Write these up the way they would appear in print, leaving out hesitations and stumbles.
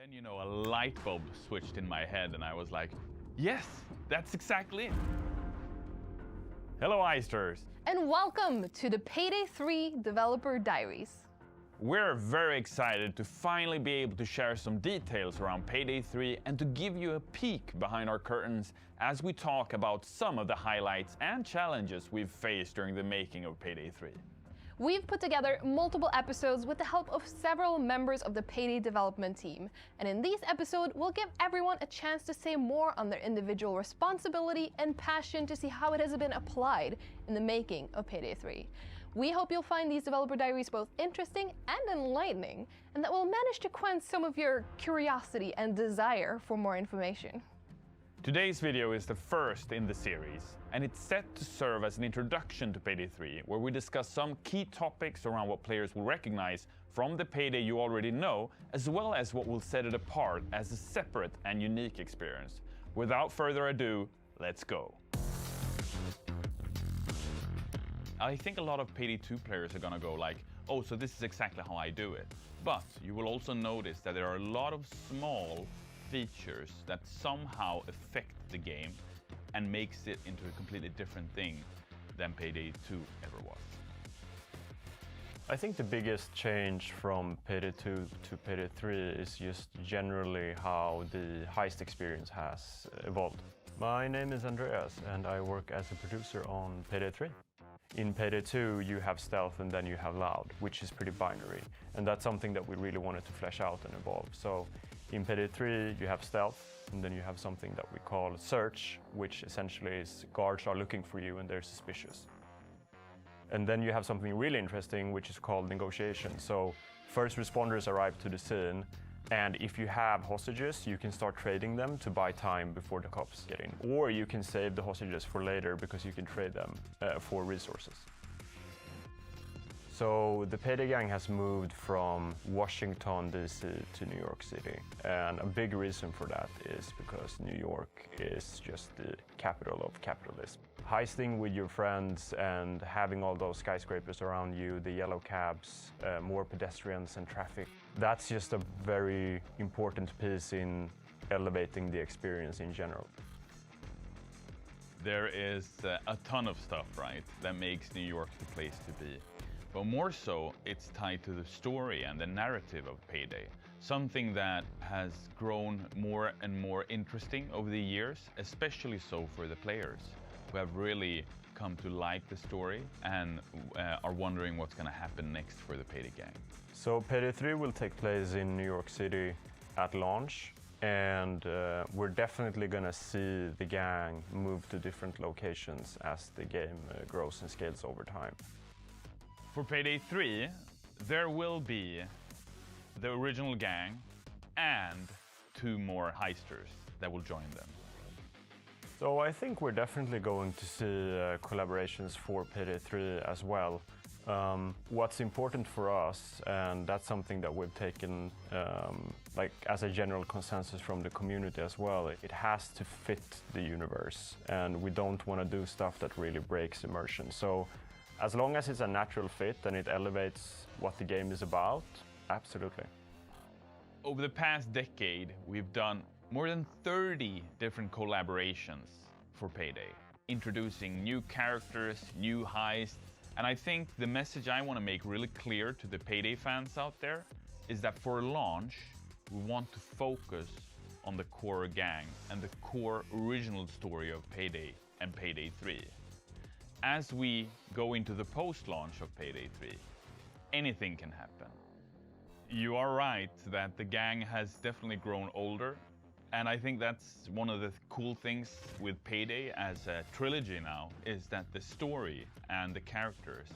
then, you know, a light bulb switched in my head and I was like, yes, that's exactly it. Hello, Eisters. And welcome to the Payday 3 Developer Diaries. We're very excited to finally be able to share some details around Payday 3 and to give you a peek behind our curtains as we talk about some of the highlights and challenges we've faced during the making of Payday 3. We've put together multiple episodes with the help of several members of the Payday development team. And in these episodes, we'll give everyone a chance to say more on their individual responsibility and passion to see how it has been applied in the making of Payday 3. We hope you'll find these developer diaries both interesting and enlightening, and that we'll manage to quench some of your curiosity and desire for more information. Today's video is the first in the series, and it's set to serve as an introduction to Payday 3, where we discuss some key topics around what players will recognize from the Payday you already know, as well as what will set it apart as a separate and unique experience. Without further ado, let's go. I think a lot of Payday 2 players are gonna go like, oh, so this is exactly how I do it. But you will also notice that there are a lot of small features that somehow affect the game and makes it into a completely different thing than Payday 2 ever was. I think the biggest change from Payday 2 to Payday 3 is just generally how the heist experience has evolved. My name is Andreas and I work as a producer on Payday 3. In Payday 2 you have stealth and then you have loud, which is pretty binary, and that's something that we really wanted to flesh out and evolve. So in Payday 3 you have stealth and then you have something that we call search, which essentially is guards are looking for you and they're suspicious. And then you have something really interesting which is called negotiation. So first responders arrive to the scene, and if you have hostages, you can start trading them to buy time before the cops get in. Or you can save the hostages for later because you can trade them for resources. So the Payday Gang has moved from Washington, D.C. to New York City. And a big reason for that is because New York is just the capital of capitalism. Heisting with your friends and having all those skyscrapers around you, the yellow cabs, more pedestrians and traffic, that's just a very important piece in elevating the experience in general. There is a ton of stuff, right, that makes New York the place to be. But more so, it's tied to the story and the narrative of Payday. Something that has grown more and more interesting over the years, especially so for the players, who have really come to like the story and are wondering what's going to happen next for the Payday Gang. So Payday 3 will take place in New York City at launch, and we're definitely going to see the gang move to different locations as the game grows and scales over time. For Payday 3, there will be the original gang and 2 more heisters that will join them. So I think we're definitely going to see collaborations for Payday 3 as well. What's important for us, and that's something that we've taken like as a general consensus from the community as well, it has to fit the universe, and we don't want to do stuff that really breaks immersion. So as long as it's a natural fit and it elevates what the game is about, absolutely. Over the past decade, we've done more than 30 different collaborations for Payday, introducing new characters, new heists, and I think the message I want to make really clear to the Payday fans out there is that for launch, we want to focus on the core gang and the core original story of Payday and Payday 3. As we go into the post-launch of Payday 3, anything can happen. You are right that the gang has definitely grown older, and I think that's one of the cool things with Payday as a trilogy now, is that the story and the characters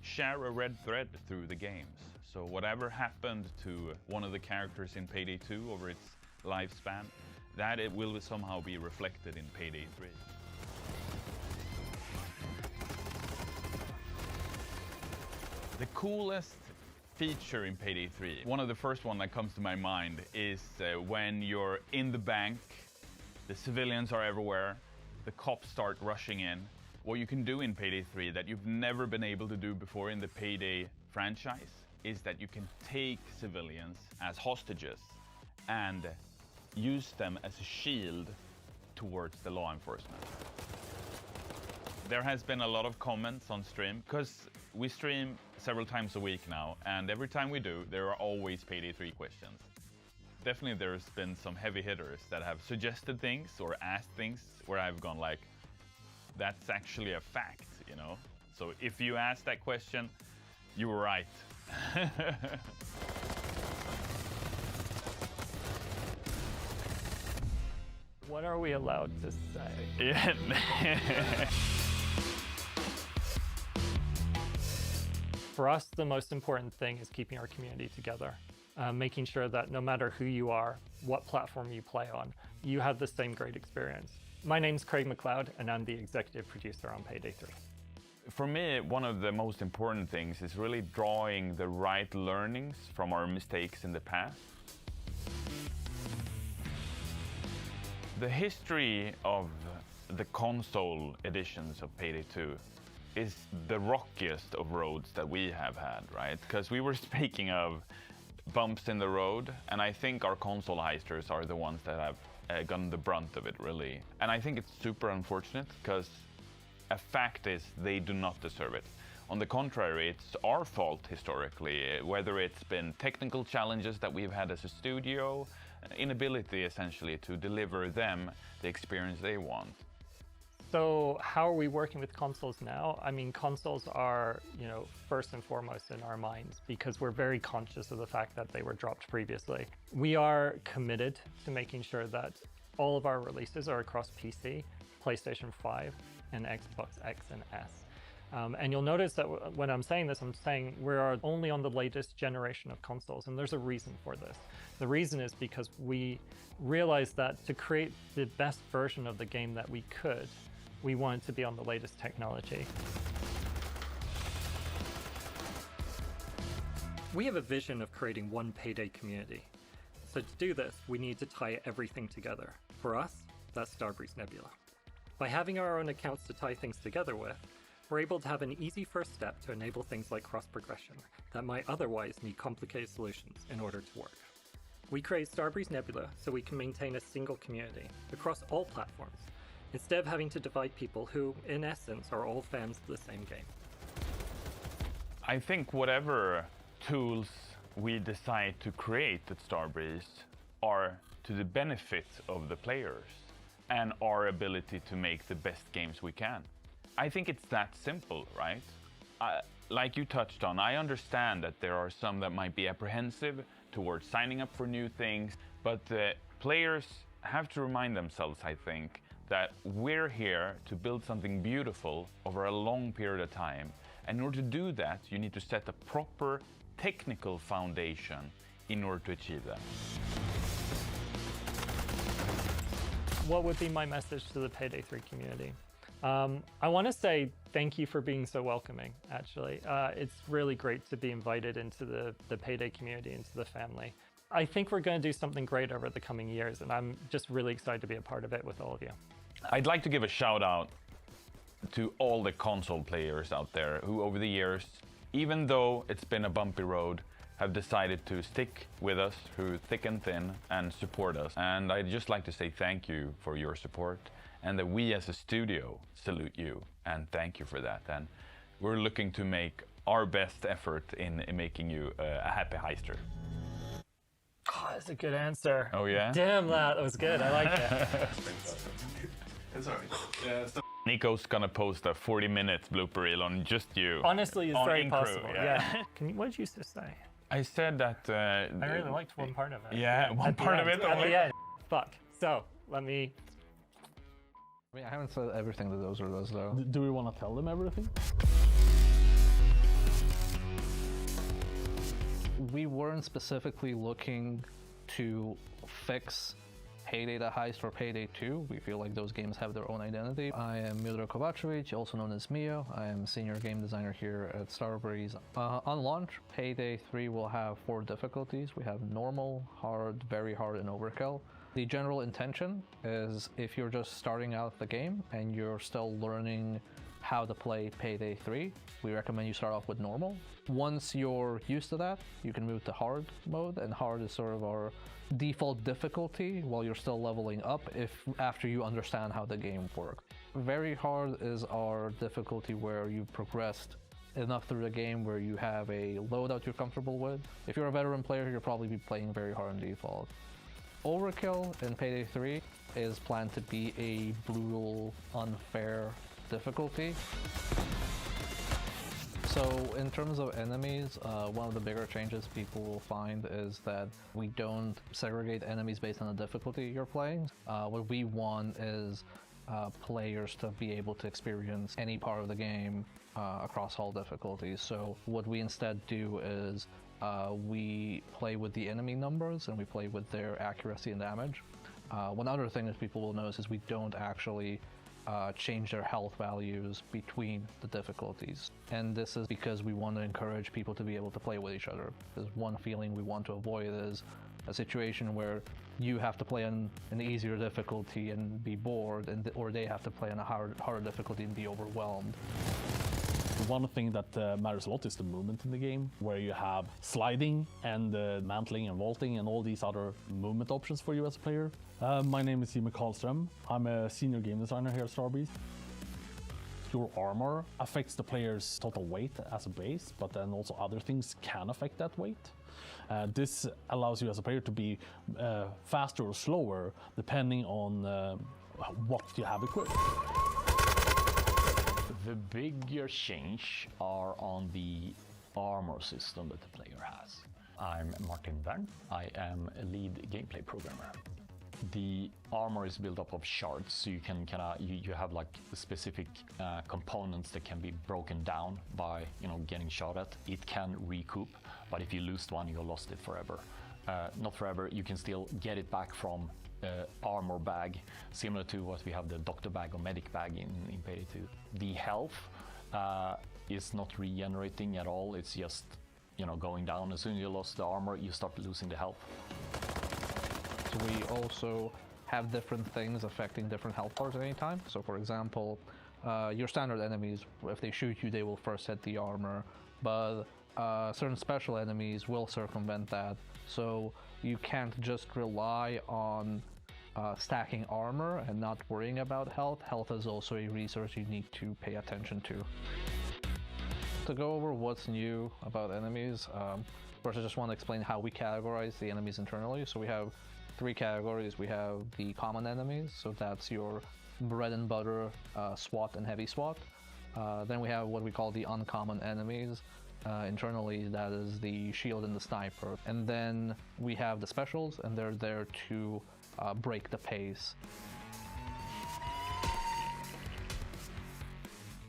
share a red thread through the games. So whatever happened to one of the characters in Payday 2 over its lifespan, that it will somehow be reflected in Payday 3. The coolest feature in Payday 3, one of the first one that comes to my mind, is when you're in the bank, the civilians are everywhere, the cops start rushing in. What you can do in Payday 3 that you've never been able to do before in the Payday franchise is that you can take civilians as hostages and use them as a shield towards the law enforcement. There has been a lot of comments on stream, because we stream several times a week now, and every time we do, there are always Payday 3 questions. Definitely there's been some heavy hitters that have suggested things or asked things where I've gone like, that's actually a fact, you know? So if you asked that question, you were right. What are we allowed to say? Yeah. For us, the most important thing is keeping our community together, making sure that no matter who you are, what platform you play on, you have the same great experience. My name's Craig McLeod, and I'm the executive producer on Payday 3. For me, one of the most important things is really drawing the right learnings from our mistakes in the past. The history of the console editions of Payday 2 is the rockiest of roads that we have had, right? Because we were speaking of bumps in the road, and I think our console heisters are the ones that have gotten the brunt of it, really. And I think it's super unfortunate, because a fact is they do not deserve it. On the contrary, it's our fault historically, whether it's been technical challenges that we've had as a studio, inability essentially to deliver them the experience they want. So how are we working with consoles now? I mean, consoles are, first and foremost in our minds, because we're very conscious of the fact that they were dropped previously. We are committed to making sure that all of our releases are across PC, PlayStation 5, and Xbox X and S. And you'll notice that when I'm saying this, I'm saying we're only on the latest generation of consoles, and there's a reason for this. The reason is because we realized that to create the best version of the game that we could, we wanted to be on the latest technology. We have a vision of creating one Payday community. So to do this, we need to tie everything together. For us, that's Starbreeze Nebula. By having our own accounts to tie things together with, we're able to have an easy first step to enable things like cross-progression that might otherwise need complicated solutions in order to work. We create Starbreeze Nebula so we can maintain a single community across all platforms, instead of having to divide people who, in essence, are all fans of the same game. I think whatever tools we decide to create at Starbreeze are to the benefit of the players and our ability to make the best games we can. I think it's that simple, right? Like you touched on, I understand that there are some that might be apprehensive towards signing up for new things, but the players have to remind themselves, I think, that we're here to build something beautiful over a long period of time. And in order to do that, you need to set a proper technical foundation in order to achieve that. What would be my message to the Payday 3 community? I want to say thank you for being so welcoming, actually. It's really great to be invited into the Payday community, into the family. I think we're going to do something great over the coming years, and I'm just really excited to be a part of it with all of you. I'd like to give a shout out to all the console players out there who over the years, even though it's been a bumpy road, have decided to stick with us through thick and thin and support us. And I'd just like to say thank you for your support, and that we as a studio salute you and thank you for that. And we're looking to make our best effort in making you a happy heister. Oh, that's a good answer. Oh yeah? Damn, that was good. I like that. It's alright. Yeah, Nico's gonna post a 40-minute blooper reel on just you. Honestly, it's On very in possible. crew, Yeah. What did you just say? I said that... I really liked one part of it. Yeah, one At the part of end, it At only. the end. Fuck. So, let me... I mean, I haven't said everything that those are those, though. Do we want to tell them everything? We weren't specifically looking to fix Payday the Heist or Payday 2. We feel like those games have their own identity. I am Mildred Kovacevic, also known as Mio. I am senior game designer here at Starbreeze. On launch, Payday 3 will have 4 difficulties. We have normal, hard, very hard, and overkill. The general intention is if you're just starting out the game and you're still learning how to play Payday 3, we recommend you start off with normal. Once you're used to that, you can move to hard mode, and hard is sort of our default difficulty while you're still leveling up after you understand how the game works. Very hard is our difficulty where you've progressed enough through the game where you have a loadout you're comfortable with. If you're a veteran player, you'll probably be playing very hard in default. Overkill in Payday 3 is planned to be a brutal, unfair difficulty. So in terms of enemies, one of the bigger changes people will find is that we don't segregate enemies based on the difficulty you're playing. What we want is players to be able to experience any part of the game across all difficulties. So what we instead do is we play with the enemy numbers and we play with their accuracy and damage. One other thing that people will notice is we don't actually change their health values between the difficulties. And this is because we want to encourage people to be able to play with each other. There's one feeling we want to avoid is a situation where you have to play on an easier difficulty and be bored, or they have to play on a harder difficulty and be overwhelmed. One thing that matters a lot is the movement in the game, where you have sliding and mantling and vaulting and all these other movement options for you as a player. My name is Jimmy Karlström. I'm a senior game designer here at Starbreeze. Your armor affects the player's total weight as a base, but then also other things can affect that weight. This allows you as a player to be faster or slower depending on what you have equipped. The bigger change are on the armor system that the player has. I'm Martin Wern. I am a lead gameplay programmer. The armor is built up of shards, so you can you have like specific components that can be broken down by getting shot at. It can recoup, but if you lose one, you lost it forever. Not forever. You can still get it back from armor bag, similar to what we have the doctor bag or medic bag in Payday 2. The health is not regenerating at all. It's just going down. As soon as you lost the armor, you start losing the health. So we also have different things affecting different health bars at any time. So for example, your standard enemies, if they shoot you, they will first hit the armor, but certain special enemies will circumvent that. So you can't just rely on stacking armor and not worrying about health. Health is also a resource you need to pay attention to. To go over what's new about enemies, first I just want to explain how we categorize the enemies internally. So we have 3 categories. We have the common enemies, so that's your bread and butter SWAT and heavy SWAT. Then we have what we call the uncommon enemies. Internally, that is the shield and the sniper. And then we have the specials, and they're there to break the pace.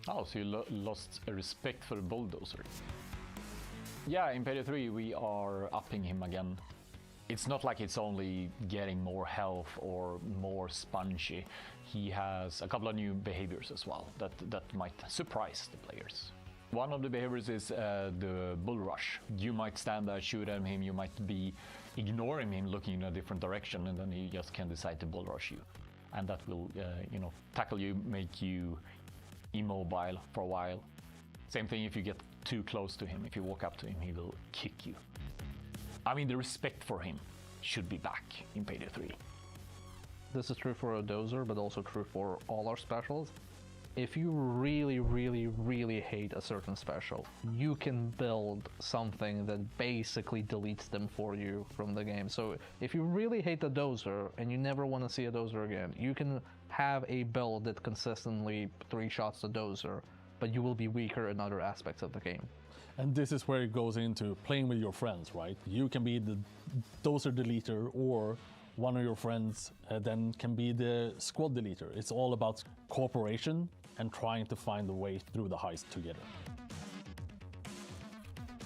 Oh, so you lost a respect for the bulldozer. Yeah, in Payday 3 we are upping him again. It's not like it's only getting more health or more spongy. He has a couple of new behaviors as well that might surprise the players. One of the behaviors is the bull rush. You might stand there, shoot at him, you might be ignoring him, looking in a different direction, and then he just can decide to bull rush you. And that will, tackle you, make you immobile for a while. Same thing if you get too close to him. If you walk up to him, he will kick you. I mean, the respect for him should be back in Payday 3. This is true for a dozer, but also true for all our specials. If you really, really, really hate a certain special, you can build something that basically deletes them for you from the game. So if you really hate the dozer and you never want to see a dozer again, you can have a build that consistently 3-shots the dozer, but you will be weaker in other aspects of the game. And this is where it goes into playing with your friends, right? You can be the dozer deleter, or one of your friends then can be the squad deleter. It's all about cooperation and trying to find a way through the heist together.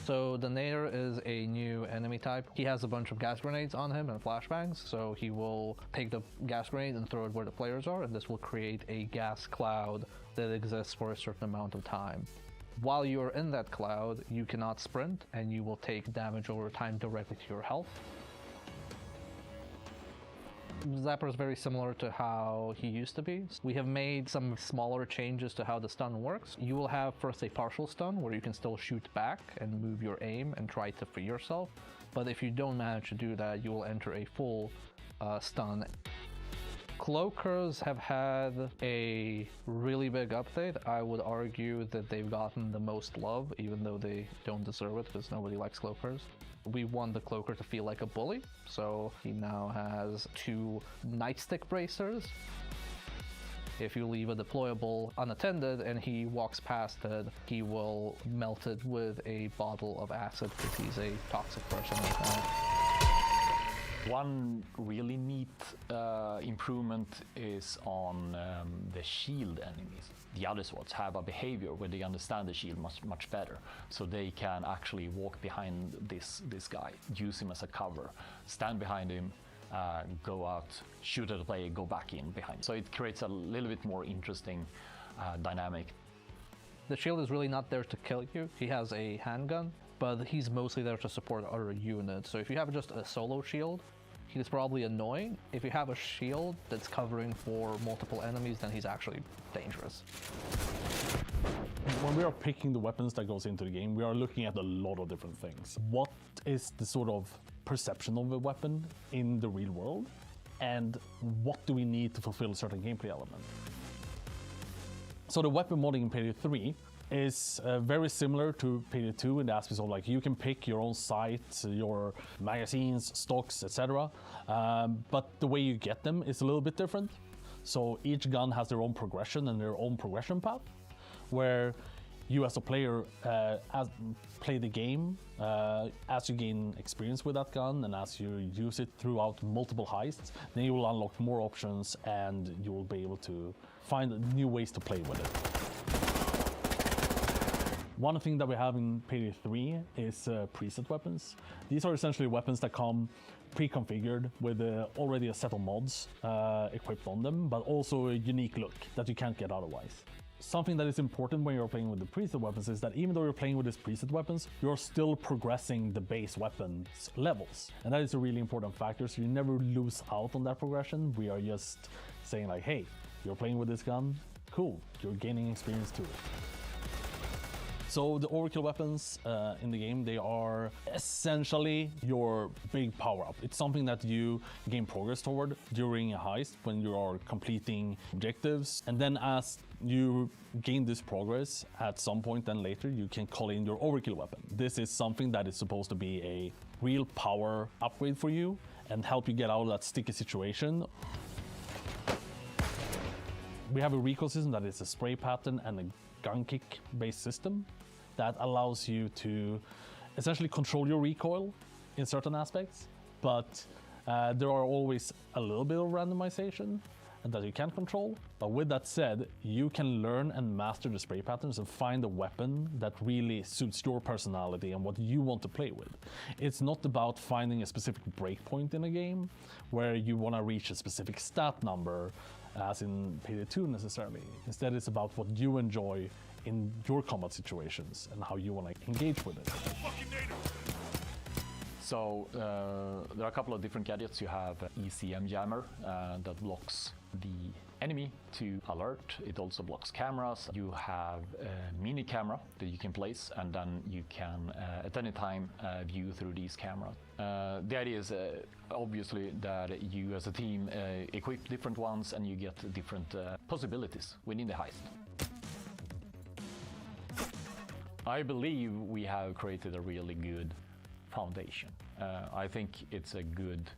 So the Nader is a new enemy type. He has a bunch of gas grenades on him and flashbangs, so he will take the gas grenade and throw it where the players are, and this will create a gas cloud that exists for a certain amount of time. While you're in that cloud, you cannot sprint, and you will take damage over time directly to your health. Zapper is very similar to how he used to be. We have made some smaller changes to how the stun works. You will have first a partial stun where you can still shoot back and move your aim and try to free yourself. But if you don't manage to do that, you will enter a full stun. Cloakers have had a really big update. I would argue that they've gotten the most love, even though they don't deserve it because nobody likes Cloakers. We want the Cloaker to feel like a bully, so he now has 2 nightstick bracers. If you leave a deployable unattended and he walks past it, he will melt it with a bottle of acid because he's a toxic person like that. One really neat improvement is on the shield enemies. The other swords have a behavior where they understand the shield much better, so they can actually walk behind this guy, use him as a cover, stand behind him, go out, shoot at the player, go back in behind. So it creates a little bit more interesting dynamic. The shield is really not there to kill you. He has a handgun, but he's mostly there to support other units. So if you have just a solo shield, he's probably annoying. If you have a shield that's covering for multiple enemies, then he's actually dangerous. When we are picking the weapons that goes into the game, we are looking at a lot of different things. What is the sort of perception of a weapon in the real world? And what do we need to fulfill a certain gameplay element? So the weapon modding in Payday 3 is very similar to Payday 2 in the aspects of like you can pick your own sight, your magazines, stocks, etc. But the way you get them is a little bit different. So each gun has their own progression and their own progression path, where you as a player play the game as you gain experience with that gun and as you use it throughout multiple heists, then you will unlock more options and you will be able to find new ways to play with it. One thing that we have in Payday 3 is preset weapons. These are essentially weapons that come pre-configured with already a set of mods equipped on them, but also a unique look that you can't get otherwise. Something that is important when you're playing with the preset weapons is that even though you're playing with these preset weapons, you're still progressing the base weapons levels. And that is a really important factor, so you never lose out on that progression. We are just saying like, hey, you're playing with this gun, cool, you're gaining experience too. So the overkill weapons in the game, they are essentially your big power-up. It's something that you gain progress toward during a heist when you are completing objectives. And then as you gain this progress, at some point then later, you can call in your overkill weapon. This is something that is supposed to be a real power upgrade for you and help you get out of that sticky situation. We have a recoil system that is a spray pattern and a gun kick based system that allows you to essentially control your recoil in certain aspects, but there are always a little bit of randomization that you can't control. But with that said, you can learn and master the spray patterns and find a weapon that really suits your personality and what you want to play with. It's not about finding a specific breakpoint in a game where you want to reach a specific stat number as in Payday 2 necessarily. Instead, it's about what you enjoy in your combat situations and how you want to engage with it. So there are a couple of different gadgets. You have ECM jammer that blocks the enemy to alert. It also blocks cameras. You have a mini camera that you can place, and then you can at any time view through these cameras. The idea is obviously that you as a team equip different ones and you get different possibilities within the heist. I believe we have created a really good foundation. I think it's a good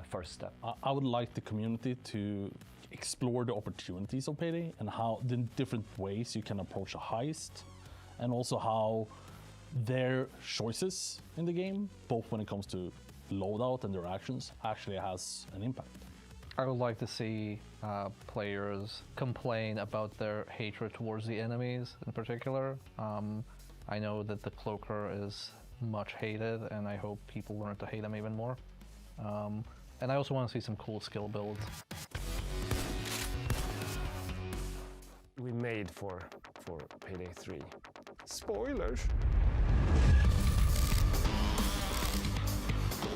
first step. I would like the community to explore the opportunities of Payday and how the different ways you can approach a heist, and also how their choices in the game, both when it comes to loadout and their actions, actually has an impact. I would like to see players complain about their hatred towards the enemies in particular. I know that the Cloaker is much hated, and I hope people learn to hate him even more. And I also want to see some cool skill builds. We made for Payday 3. Spoilers!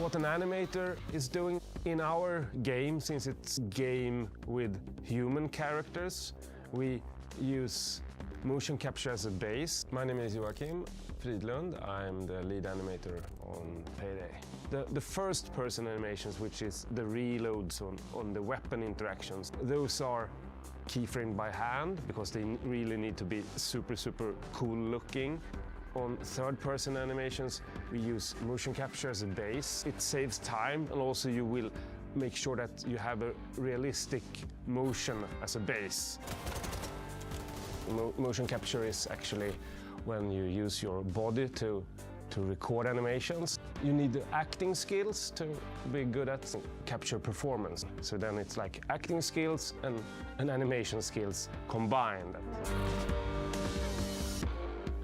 what an animator is doing. In our game, since it's a game with human characters, we use motion capture as a base. My name is Joachim Fridlund. I'm the lead animator on Payday. The first person animations, which is the reloads on the weapon interactions, those are keyframed by hand because they really need to be super cool looking. On third-person animations, we use motion capture as a base. It saves time, and also you will make sure that you have a realistic motion as a base. Motion capture is actually when you use your body to record animations. You need the acting skills to be good at capture performance. So then it's like acting skills and animation skills combined.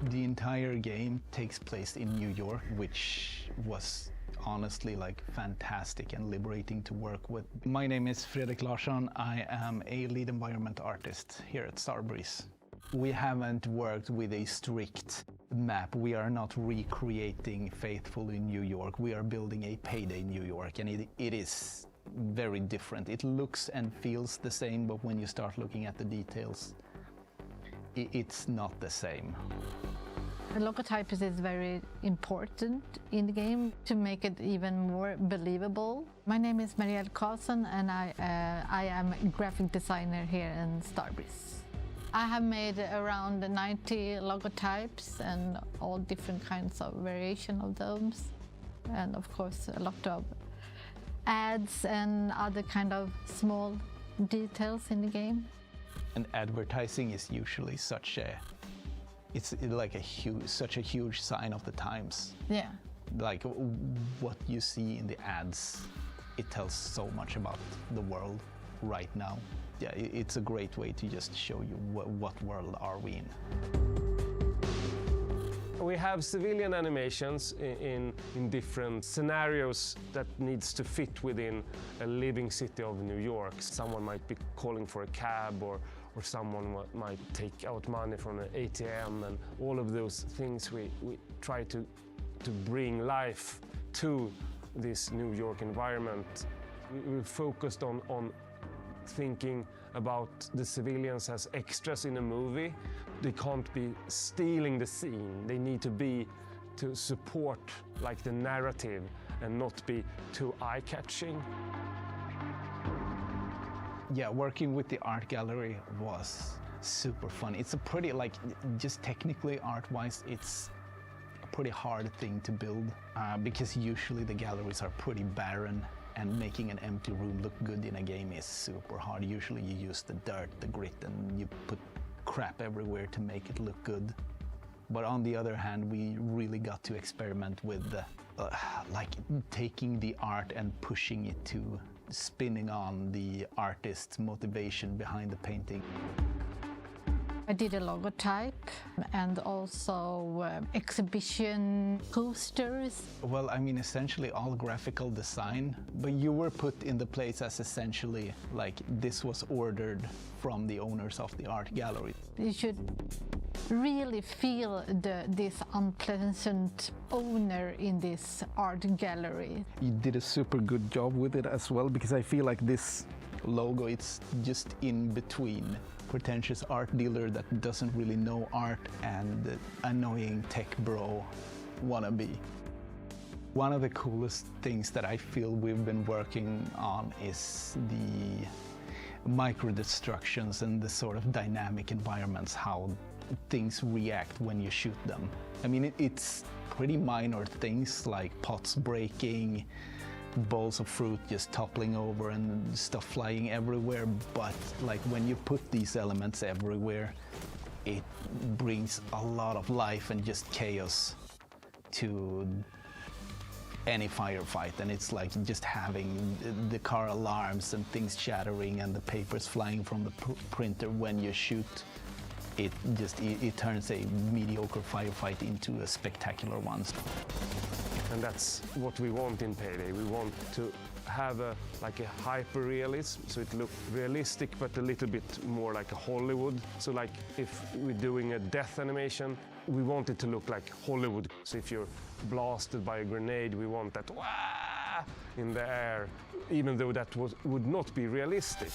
The entire game takes place in New York, which was honestly like fantastic and liberating to work with. My name is Fredrik Larsson. I am a lead environment artist here at Starbreeze. We haven't worked with a strict map. We are not recreating faithfully New York. We are building a Payday New York, and it is very different. It looks and feels the same, but when you start looking at the details, it's not the same. The logotype is very important in the game to make it even more believable. My name is Marielle Karlsson, and I am a graphic designer here in Starbreeze. I have made around 90 logotypes and all different kinds of variation of those, and of course a lot of ads and other kind of small details in the game. And advertising is usually such a huge sign of the times. Yeah. Like what you see in the ads, it tells so much about the world right now. Yeah, it's a great way to just show you what world are we in. We have civilian animations in different scenarios that needs to fit within a living city of New York. Someone might be calling for a cab, or someone might take out money from an ATM, and all of those things we try to bring life to this New York environment. We focused on thinking about the civilians as extras in a movie. They can't be stealing the scene. They need to be to support like the narrative and not be too eye-catching. Yeah, working with the art gallery was super fun. It's a pretty, like, just technically art-wise, it's a pretty hard thing to build because usually the galleries are pretty barren, and making an empty room look good in a game is super hard. Usually you use the dirt, the grit, and you put crap everywhere to make it look good. But on the other hand, we really got to experiment with like taking the art and pushing it to spinning on the artist's motivation behind the painting. I did a logotype and also exhibition posters. Well, I mean, essentially all graphical design, but you were put in the place as essentially like this was ordered from the owners of the art gallery. You should really feel this unpleasant owner in this art gallery. You did a super good job with it as well, because I feel like this logo, it's just in between pretentious art dealer that doesn't really know art and annoying tech bro wannabe. One of the coolest things that I feel we've been working on is the micro-destructions and the sort of dynamic environments, how things react when you shoot them. I mean, it's pretty minor things like pots breaking, bowls of fruit just toppling over and stuff flying everywhere, but like when you put these elements everywhere, it brings a lot of life and just chaos to any firefight. And it's like just having the car alarms and things shattering and the papers flying from the printer when you shoot. It turns a mediocre firefight into a spectacular one. And that's what we want in Payday. We want to have a hyper-realism, so it looks realistic but a little bit more like a Hollywood. So like if we're doing a death animation, we want it to look like Hollywood. So if you're blasted by a grenade, we want that wah! in the air, even though that would not be realistic.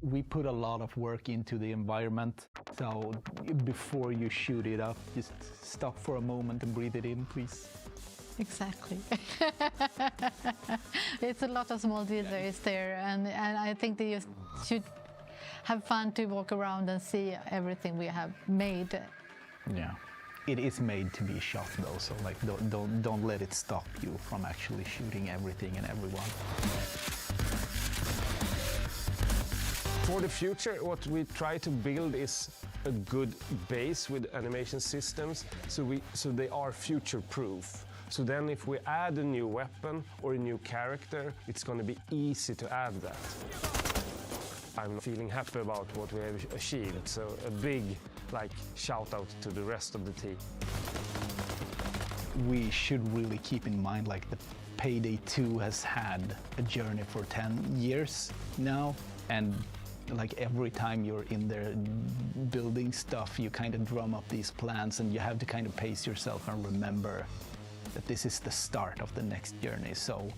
We put a lot of work into the environment, so before you shoot it up, just stop for a moment and breathe it in, please. Exactly. It's a lot of small details there, and I think they just should have fun to walk around and see everything we have made. Yeah. It is made to be shot though, so like don't let it stop you from actually shooting everything and everyone. For the future, what we try to build is a good base with animation systems, so they are future-proof. So then if we add a new weapon or a new character, it's going to be easy to add that. I'm feeling happy about what we have achieved, so a big shout out to the rest of the team. We should really keep in mind the Payday 2 has had a journey for 10 years now, and every time you're in there building stuff, you kind of drum up these plans, and you have to kind of pace yourself and remember that this is the start of the next journey. So,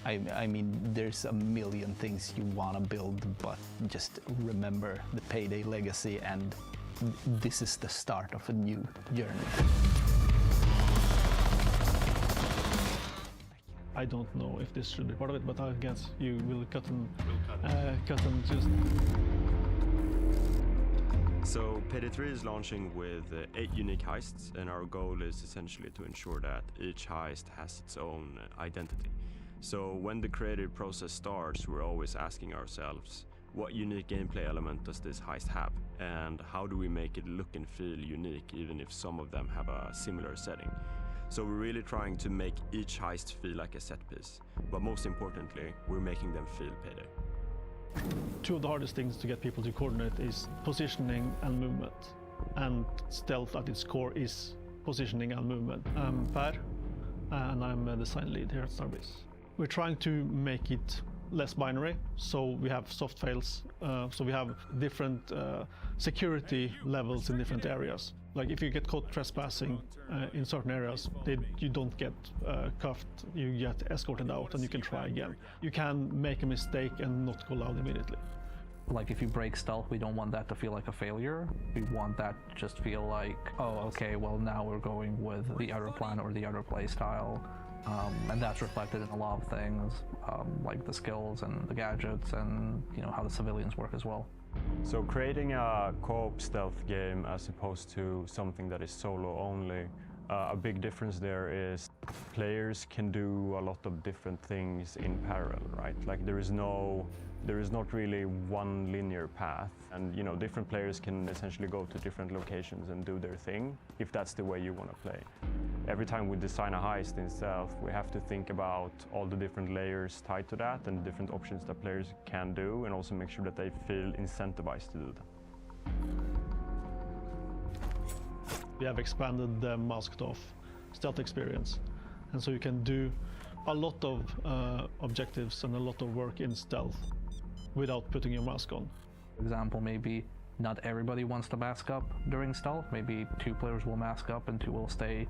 I mean, there's a million things you want to build, but just remember the Payday legacy, and this is the start of a new journey. I don't know if this should be part of it, but I guess you will cut and just. So Payday 3 is launching with 8 unique heists, and our goal is essentially to ensure that each heist has its own identity. So when the creative process starts, we're always asking ourselves, what unique gameplay element does this heist have? And how do we make it look and feel unique, even if some of them have a similar setting? So we're really trying to make each heist feel like a set piece. But most importantly, we're making them feel Payday. Two of the hardest things to get people to coordinate is positioning and movement. And stealth at its core is positioning and movement. I'm Per, and I'm a design lead here at Starbreeze. We're trying to make it less binary, so we have soft fails, so we have different security levels in different areas. Like if you get caught trespassing in certain areas, you don't get cuffed, you get escorted out and you can try again. You can make a mistake and not go loud immediately. Like if you break stealth, we don't want that to feel like a failure. We want that to just feel like, oh, okay, well now we're going with the other plan or the other play style. And that's reflected in a lot of things, like the skills and the gadgets and how the civilians work as well. So creating a co-op stealth game as opposed to something that is solo only, a big difference there is players can do a lot of different things in parallel, right? Like there is not really one linear path, and different players can essentially go to different locations and do their thing if that's the way you want to play. Every time we design a heist in stealth, we have to think about all the different layers tied to that and the different options that players can do, and also make sure that they feel incentivized to do them. We have expanded the masked off stealth experience, and so you can do a lot of objectives and a lot of work in stealth without putting your mask on. For example, maybe not everybody wants to mask up during stealth. Maybe 2 players will mask up and 2 will stay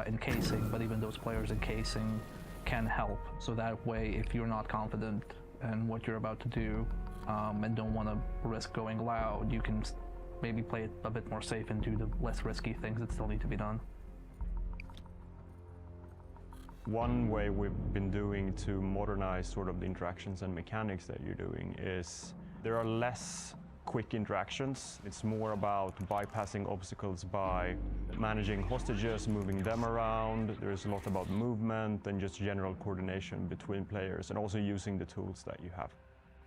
in casing, but even those players in casing can help. So that way, if you're not confident in what you're about to do and don't want to risk going loud, you can maybe play it a bit more safe and do the less risky things that still need to be done. One way we've been doing to modernize sort of the interactions and mechanics that you're doing is there are less quick interactions. It's more about bypassing obstacles by managing hostages, moving them around. There's a lot about movement and just general coordination between players, and also using the tools that you have.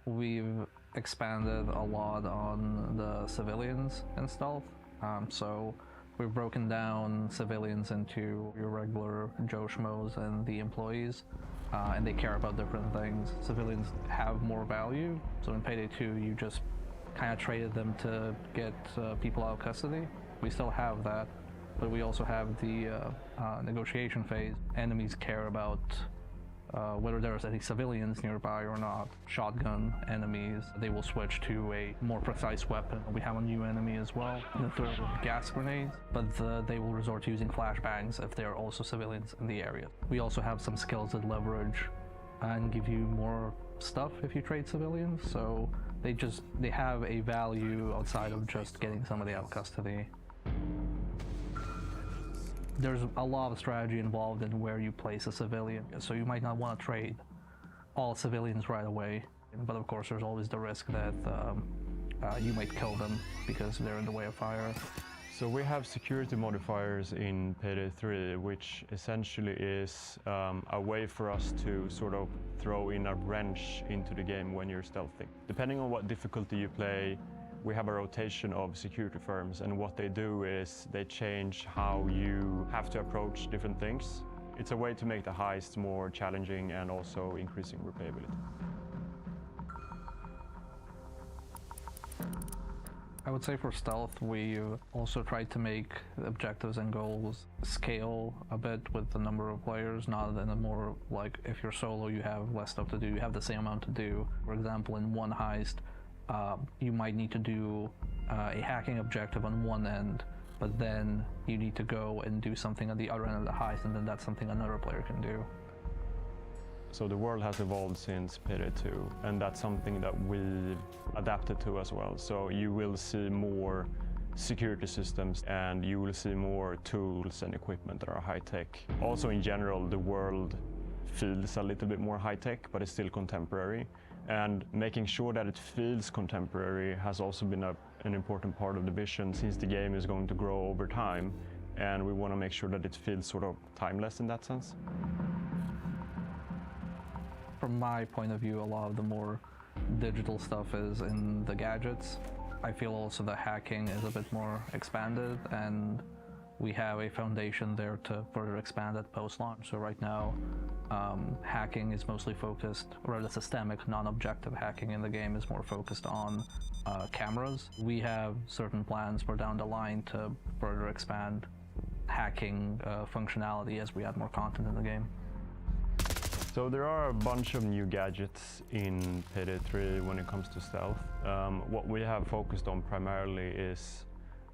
We've expanded a lot on the civilians in stealth. So we've broken down civilians into your regular Joe Schmoes and the employees, and they care about different things. Civilians have more value, so in Payday 2 you just kind of traded them to get people out of custody. We still have that, but we also have the negotiation phase. Enemies care about whether there's any civilians nearby or not. Shotgun enemies, they will switch to a more precise weapon. We have a new enemy as well, the throw gas grenades, but they will resort to using flashbangs if there are also civilians in the area. We also have some skills that leverage and give you more stuff if you trade civilians, so they have a value outside of just getting somebody out of custody. There's a lot of strategy involved in where you place a civilian, so you might not want to trade all civilians right away, but of course there's always the risk that you might kill them because they're in the way of fire. So we have security modifiers in Payday 3, which essentially is a way for us to sort of throw in a wrench into the game when you're stealthing. Depending on what difficulty you play, we have a rotation of security firms, and what they do is they change how you have to approach different things. It's a way to make the heists more challenging and also increasing replayability. I would say for stealth, we also tried to make objectives and goals scale a bit with the number of players, not in a more like if you're solo you have less stuff to do, you have the same amount to do. For example, in one heist, you might need to do a hacking objective on one end, but then you need to go and do something at the other end of the heist, and then that's something another player can do. So the world has evolved since Payday 2, and that's something that we've adapted to as well. So you will see more security systems, and you will see more tools and equipment that are high-tech. Also in general, the world feels a little bit more high-tech, but it's still contemporary. And making sure that it feels contemporary has also been an important part of the vision, since the game is going to grow over time, and we want to make sure that it feels sort of timeless in that sense. From my point of view, a lot of the more digital stuff is in the gadgets. I feel also the hacking is a bit more expanded, and we have a foundation there to further expand it post-launch. So right now, hacking is mostly focused, or the systemic, non-objective hacking in the game is more focused on cameras. We have certain plans for down the line to further expand hacking functionality as we add more content in the game. So there are a bunch of new gadgets in Payday 3 when it comes to stealth. What we have focused on primarily is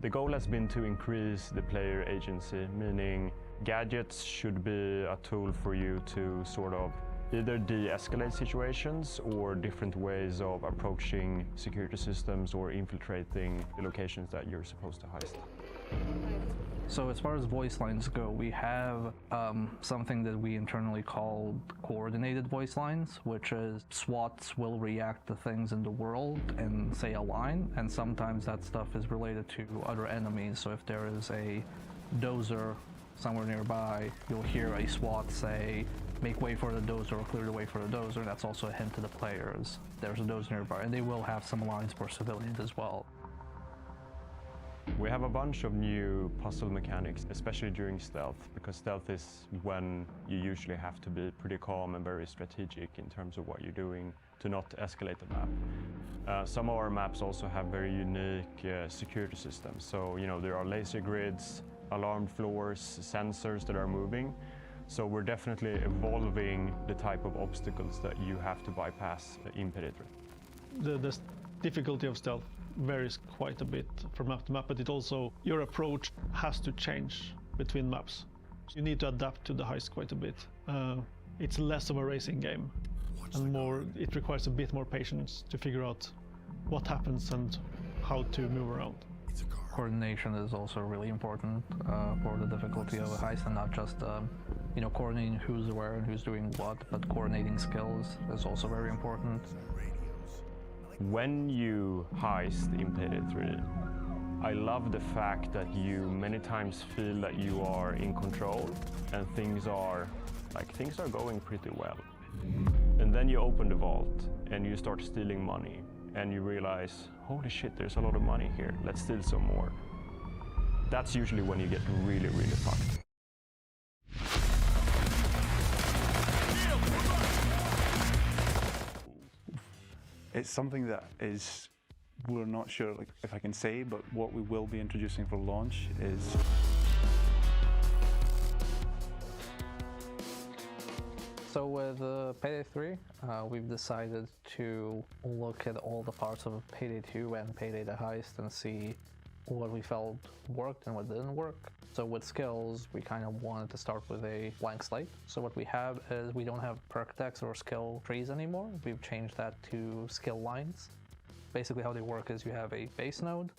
the goal has been to increase the player agency, meaning gadgets should be a tool for you to sort of either de-escalate situations or different ways of approaching security systems or infiltrating the locations that you're supposed to heist. So as far as voice lines go, we have something that we internally call coordinated voice lines, which is SWATs will react to things in the world and say a line, and sometimes that stuff is related to other enemies. So if there is a dozer somewhere nearby, you'll hear a SWAT say, make way for the dozer or clear the way for the dozer. That's also a hint to the players. There's a dozer nearby, and they will have some lines for civilians as well. We have a bunch of new puzzle mechanics, especially during stealth, because stealth is when you usually have to be pretty calm and very strategic in terms of what you're doing to not escalate the map. Some of our maps also have very unique security systems. So, you know, there are laser grids, alarm floors, sensors that are moving. So we're definitely evolving the type of obstacles that you have to bypass in Payday 3. The difficulty of stealth varies quite a bit from map to map, but it also, your approach has to change between maps. So you need to adapt to the heist quite a bit. It's less of a racing game, and more, it requires a bit more patience to figure out what happens and how to move around. Coordination is also really important for the difficulty of a heist, and not just you know, coordinating who's where and who's doing what, but coordinating skills is also very important. When you heist in Payday 3, I love the fact that you many times feel that you are in control and things are going pretty well. And then you open the vault and you start stealing money and you realize, holy shit, there's a lot of money here, let's steal some more. That's usually when you get really, really fucked. It's something that we're not sure if I can say, but what we will be introducing for launch is So with Payday 3, we've decided to look at all the parts of Payday 2 and Payday the Heist and see what we felt worked and what didn't work. So with skills, we kind of wanted to start with a blank slate. So what we have is we don't have perk decks or skill trees anymore. We've changed that to skill lines. Basically how they work is you have a base node,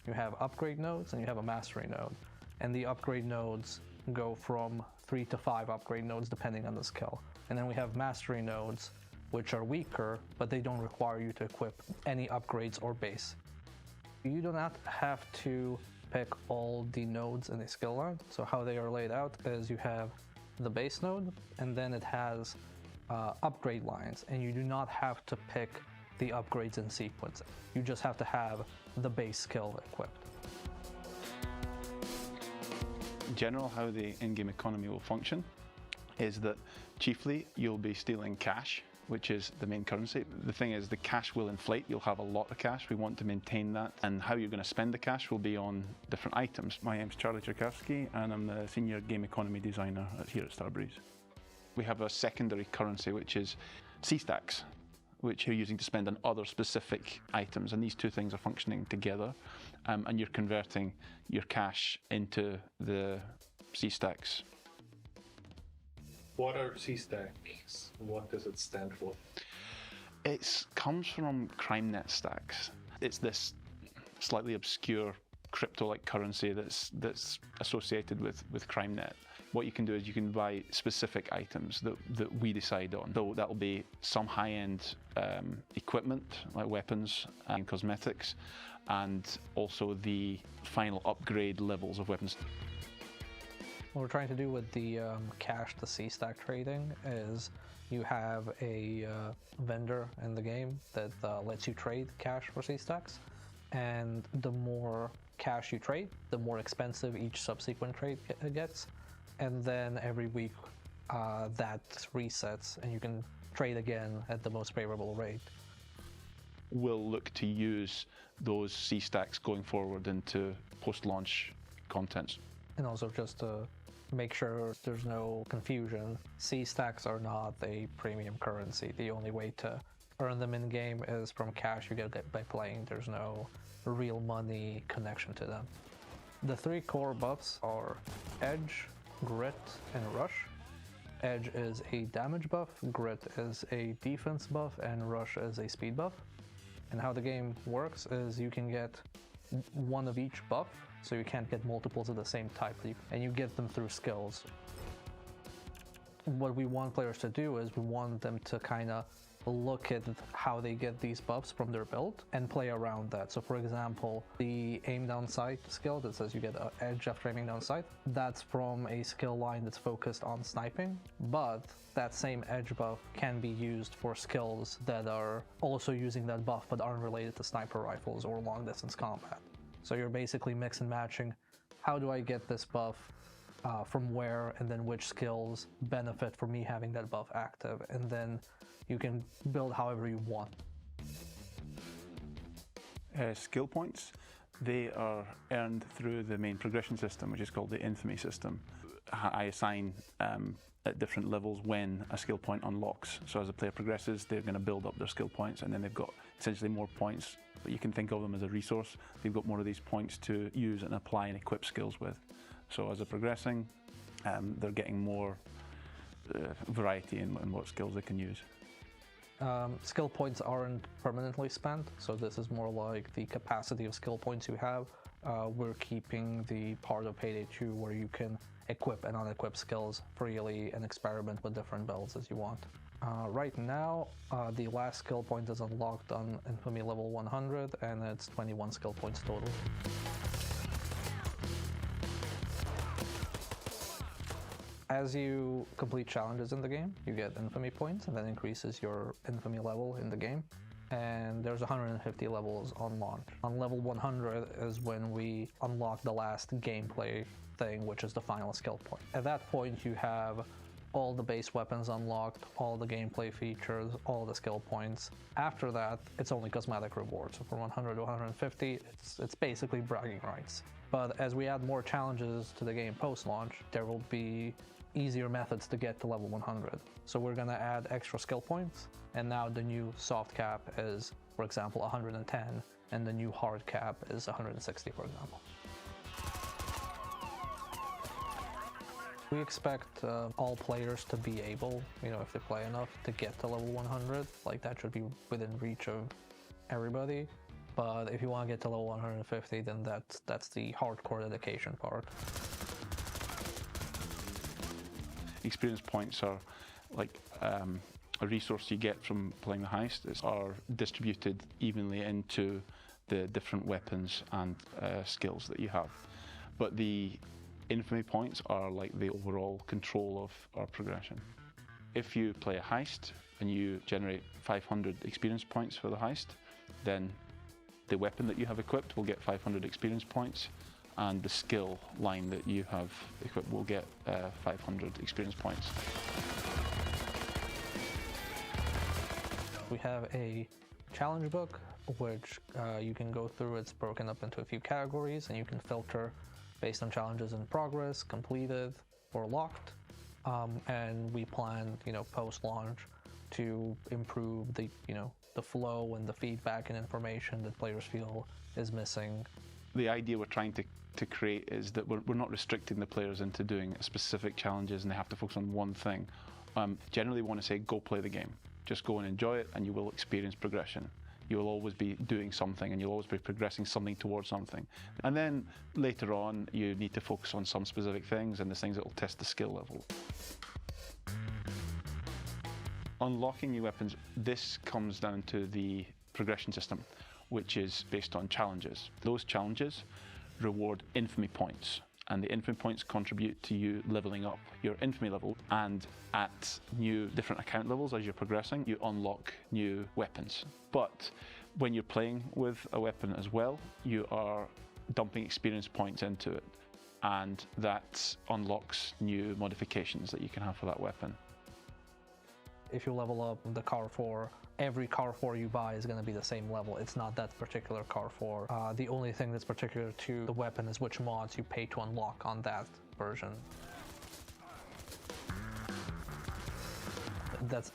you have upgrade nodes, and you have a mastery node. And the upgrade nodes go from 3 to 5 upgrade nodes depending on the skill. And then we have mastery nodes, which are weaker, but they don't require you to equip any upgrades or base. You do not have to pick all the nodes in a skill line. So how they are laid out is you have the base node, and then it has upgrade lines, and you do not have to pick the upgrades in sequence. You just have to have the base skill equipped. In general, how the in-game economy will function is that chiefly you'll be stealing cash, which is the main currency. The thing is, the cash will inflate. You'll have a lot of cash. We want to maintain that. And how you're going to spend the cash will be on different items. My name's Charlie Tchaikovsky, and I'm the Senior Game Economy Designer here at Starbreeze. We have a secondary currency, which is C-stacks, which you're using to spend on other specific items. And these two things are functioning together. And you're converting your cash into the C-stacks. What are C-stacks? What does it stand for? It comes from CrimeNet stacks. It's this slightly obscure crypto-like currency that's associated with CrimeNet. What you can do is you can buy specific items that we decide on. So that'll be some high-end equipment like weapons and cosmetics, and also the final upgrade levels of weapons. What we're trying to do with the cash to C-stack trading is you have a vendor in the game that lets you trade cash for C-stacks, and the more cash you trade, the more expensive each subsequent trade gets, and then every week that resets and you can trade again at the most favorable rate. We'll look to use those C-stacks going forward into post-launch contents. And also just to make sure there's no confusion, C-stacks are not a premium currency. The only way to earn them in-game is from cash you get by playing. There's no real money connection to them. The 3 core buffs are Edge, Grit, and Rush. Edge is a damage buff, Grit is a defense buff, and Rush is a speed buff. And how the game works is you can get one of each buff, so you can't get multiples of the same type, and you get them through skills. What we want players to do is we want them to kind of look at how they get these buffs from their build and play around that. So for example, the aim down sight skill that says you get an edge after aiming down sight, that's from a skill line that's focused on sniping, but that same edge buff can be used for skills that are also using that buff but aren't related to sniper rifles or long distance combat. So you're basically mix and matching, how do I get this buff from where, and then which skills benefit from me having that buff active, and then you can build however you want. Skill points, they are earned through the main progression system, which is called the infamy system. I assign at different levels when a skill point unlocks. So as the player progresses, they're going to build up their skill points, and then they've got essentially more points, but you can think of them as a resource. They've got more of these points to use and apply and equip skills with. So as they're progressing, they're getting more variety in what skills they can use. Skill points aren't permanently spent, so this is more like the capacity of skill points you have. We're keeping the part of Payday 2 where you can equip and unequip skills freely and experiment with different builds as you want. Right now, the last skill point is unlocked on Infamy level 100, and it's 21 skill points total. As you complete challenges in the game, you get Infamy points, and that increases your Infamy level in the game. And there's 150 levels on launch. On level 100 is when we unlock the last gameplay thing, which is the final skill point. At that point, you have all the base weapons unlocked, all the gameplay features, all the skill points. After that, it's only cosmetic rewards. So from 100 to 150, it's basically bragging rights. But as we add more challenges to the game post-launch, there will be easier methods to get to level 100. So we're gonna add extra skill points, and now the new soft cap is, for example, 110, and the new hard cap is 160, for example. We expect all players to be able, if they play enough, to get to level 100. Like, that should be within reach of everybody. But if you want to get to level 150, then that's the hardcore dedication part. Experience points are like a resource you get from playing the heist. It's are distributed evenly into the different weapons and skills that you have. But the infamy points are like the overall control of our progression. If you play a heist and you generate 500 experience points for the heist, then the weapon that you have equipped will get 500 experience points, and the skill line that you have equipped will get 500 experience points. We have a challenge book, which you can go through. It's broken up into a few categories, and you can filter based on challenges in progress, completed, or locked. And we plan, post-launch to improve the flow and the feedback and information that players feel is missing. The idea we're trying to create is that we're not restricting the players into doing specific challenges and they have to focus on one thing. Generally, we want to say, go play the game. Just go and enjoy it, and you will experience progression. You will always be doing something, and you'll always be progressing something towards something. And then later on, you need to focus on some specific things, and there's things that will test the skill level. Unlocking new weapons, this comes down to the progression system, which is based on challenges. Those challenges reward infamy points, and the infamy points contribute to you leveling up your infamy level, and at new different account levels as you're progressing, you unlock new weapons. But when you're playing with a weapon as well, you are dumping experience points into it, and that unlocks new modifications that you can have for that weapon. If you level up the Car 4, every Car 4 you buy is going to be the same level. It's not that particular Car 4. The only thing that's particular to the weapon is which mods you pay to unlock on that version. That's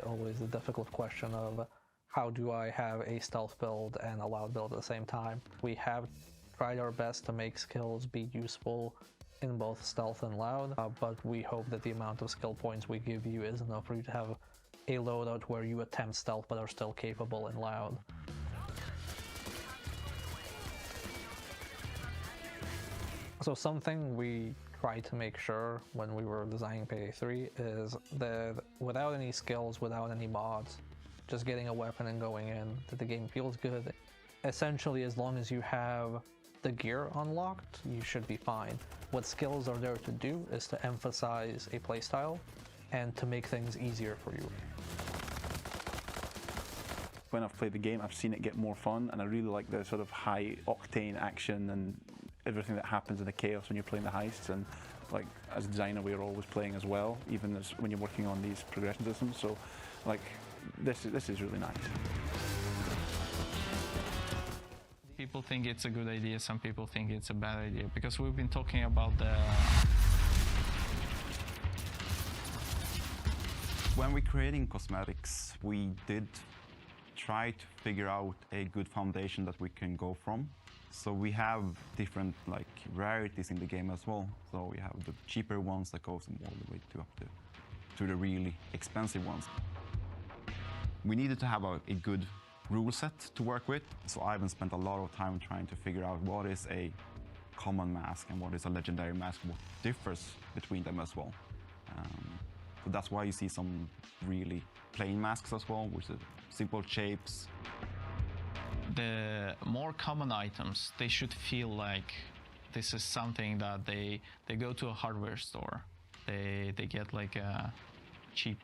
always the difficult question of how do I have a stealth build and a loud build at the same time. We have tried our best to make skills be useful in both stealth and loud, but we hope that the amount of skill points we give you is enough for you to have a loadout where you attempt stealth but are still capable in loud. So something we tried to make sure when we were designing Payday 3 is that without any skills, without any mods, just getting a weapon and going in, that the game feels good. Essentially, as long as you have the gear unlocked, you should be fine. What skills are there to do is to emphasize a playstyle and to make things easier for you. When I've played the game, I've seen it get more fun, and I really like the sort of high octane action and everything that happens in the chaos when you're playing the heists. And like, as a designer, we're always playing as well, even as when you're working on these progression systems. So like, this is really nice. People think it's a good idea, some people think it's a bad idea, because we've been talking about the... When we're creating cosmetics, we did try to figure out a good foundation that we can go from. So we have different rarities in the game as well. So we have the cheaper ones that goes all the way to the really expensive ones. We needed to have a good rule set to work with. So Ivan spent a lot of time trying to figure out what is a common mask and what is a legendary mask, what differs between them as well. So that's why you see some really plain masks as well, which are simple shapes. The more common items, they should feel like this is something that they go to a hardware store. They get like a cheap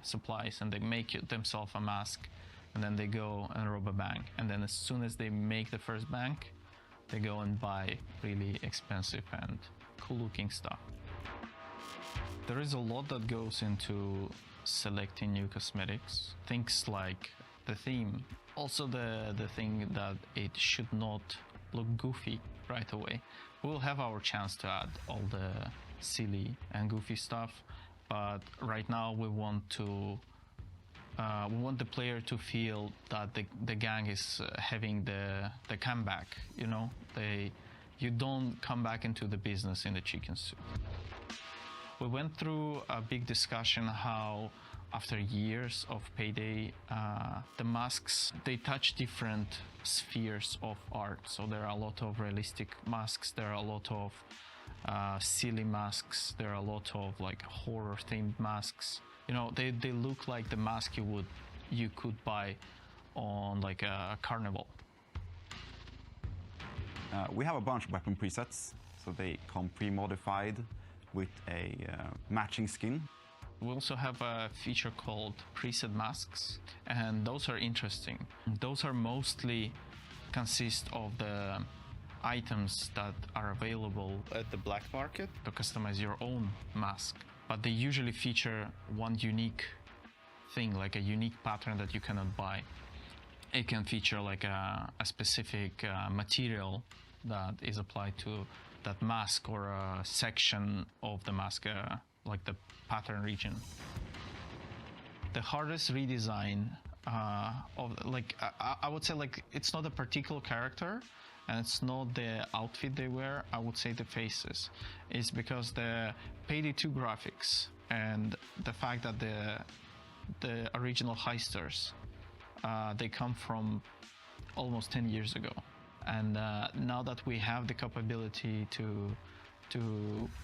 supplies and they make themselves a mask, and then they go and rob a bank. And then as soon as they make the first bank, they go and buy really expensive and cool looking stuff. There is a lot that goes into selecting new cosmetics. Things like the theme. Also the thing that it should not look goofy right away. We'll have our chance to add all the silly and goofy stuff, but right now we want the player to feel that the gang is having the comeback, you know? You don't come back into the business in the chicken soup. We went through a big discussion how after years of Payday, the masks, they touch different spheres of art. So there are a lot of realistic masks, there are a lot of silly masks, there are a lot of like horror themed masks. You know, they look like the mask you could buy on like a carnival. We have a bunch of weapon presets, so they come pre-modified with a matching skin. We also have a feature called preset masks, and those are interesting. Those are mostly consist of the items that are available at the black market to customize your own mask. But they usually feature one unique thing, like a unique pattern that you cannot buy. It can feature like a specific material that is applied to that mask or a section of the mask, like the pattern region. The hardest redesign I would say, like, it's not a particular character and it's not the outfit they wear. I would say the faces. It's because the Payday 2 graphics and the fact that the original heisters, they come from almost 10 years ago. And now that we have the capability to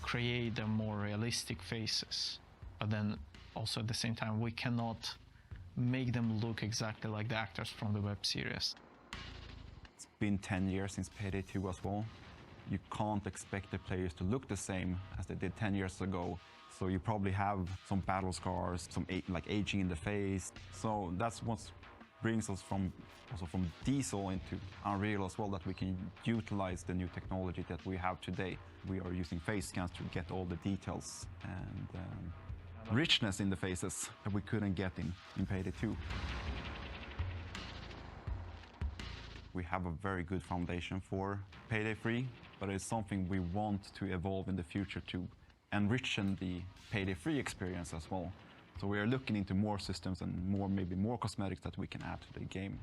create the more realistic faces, but then also at the same time we cannot make them look exactly like the actors from the web series. It's been 10 years since Payday 2 as well. You can't expect the players to look the same as they did 10 years ago. So you probably have some battle scars, some like aging in the face. So that's what brings us from Diesel into Unreal as well, that we can utilize the new technology that we have today. We are using face scans to get all the details and richness in the faces that we couldn't get in Payday 2. We have a very good foundation for Payday 3, but it's something we want to evolve in the future to enrich the Payday 3 experience as well. So we are looking into more systems and maybe more cosmetics that we can add to the game.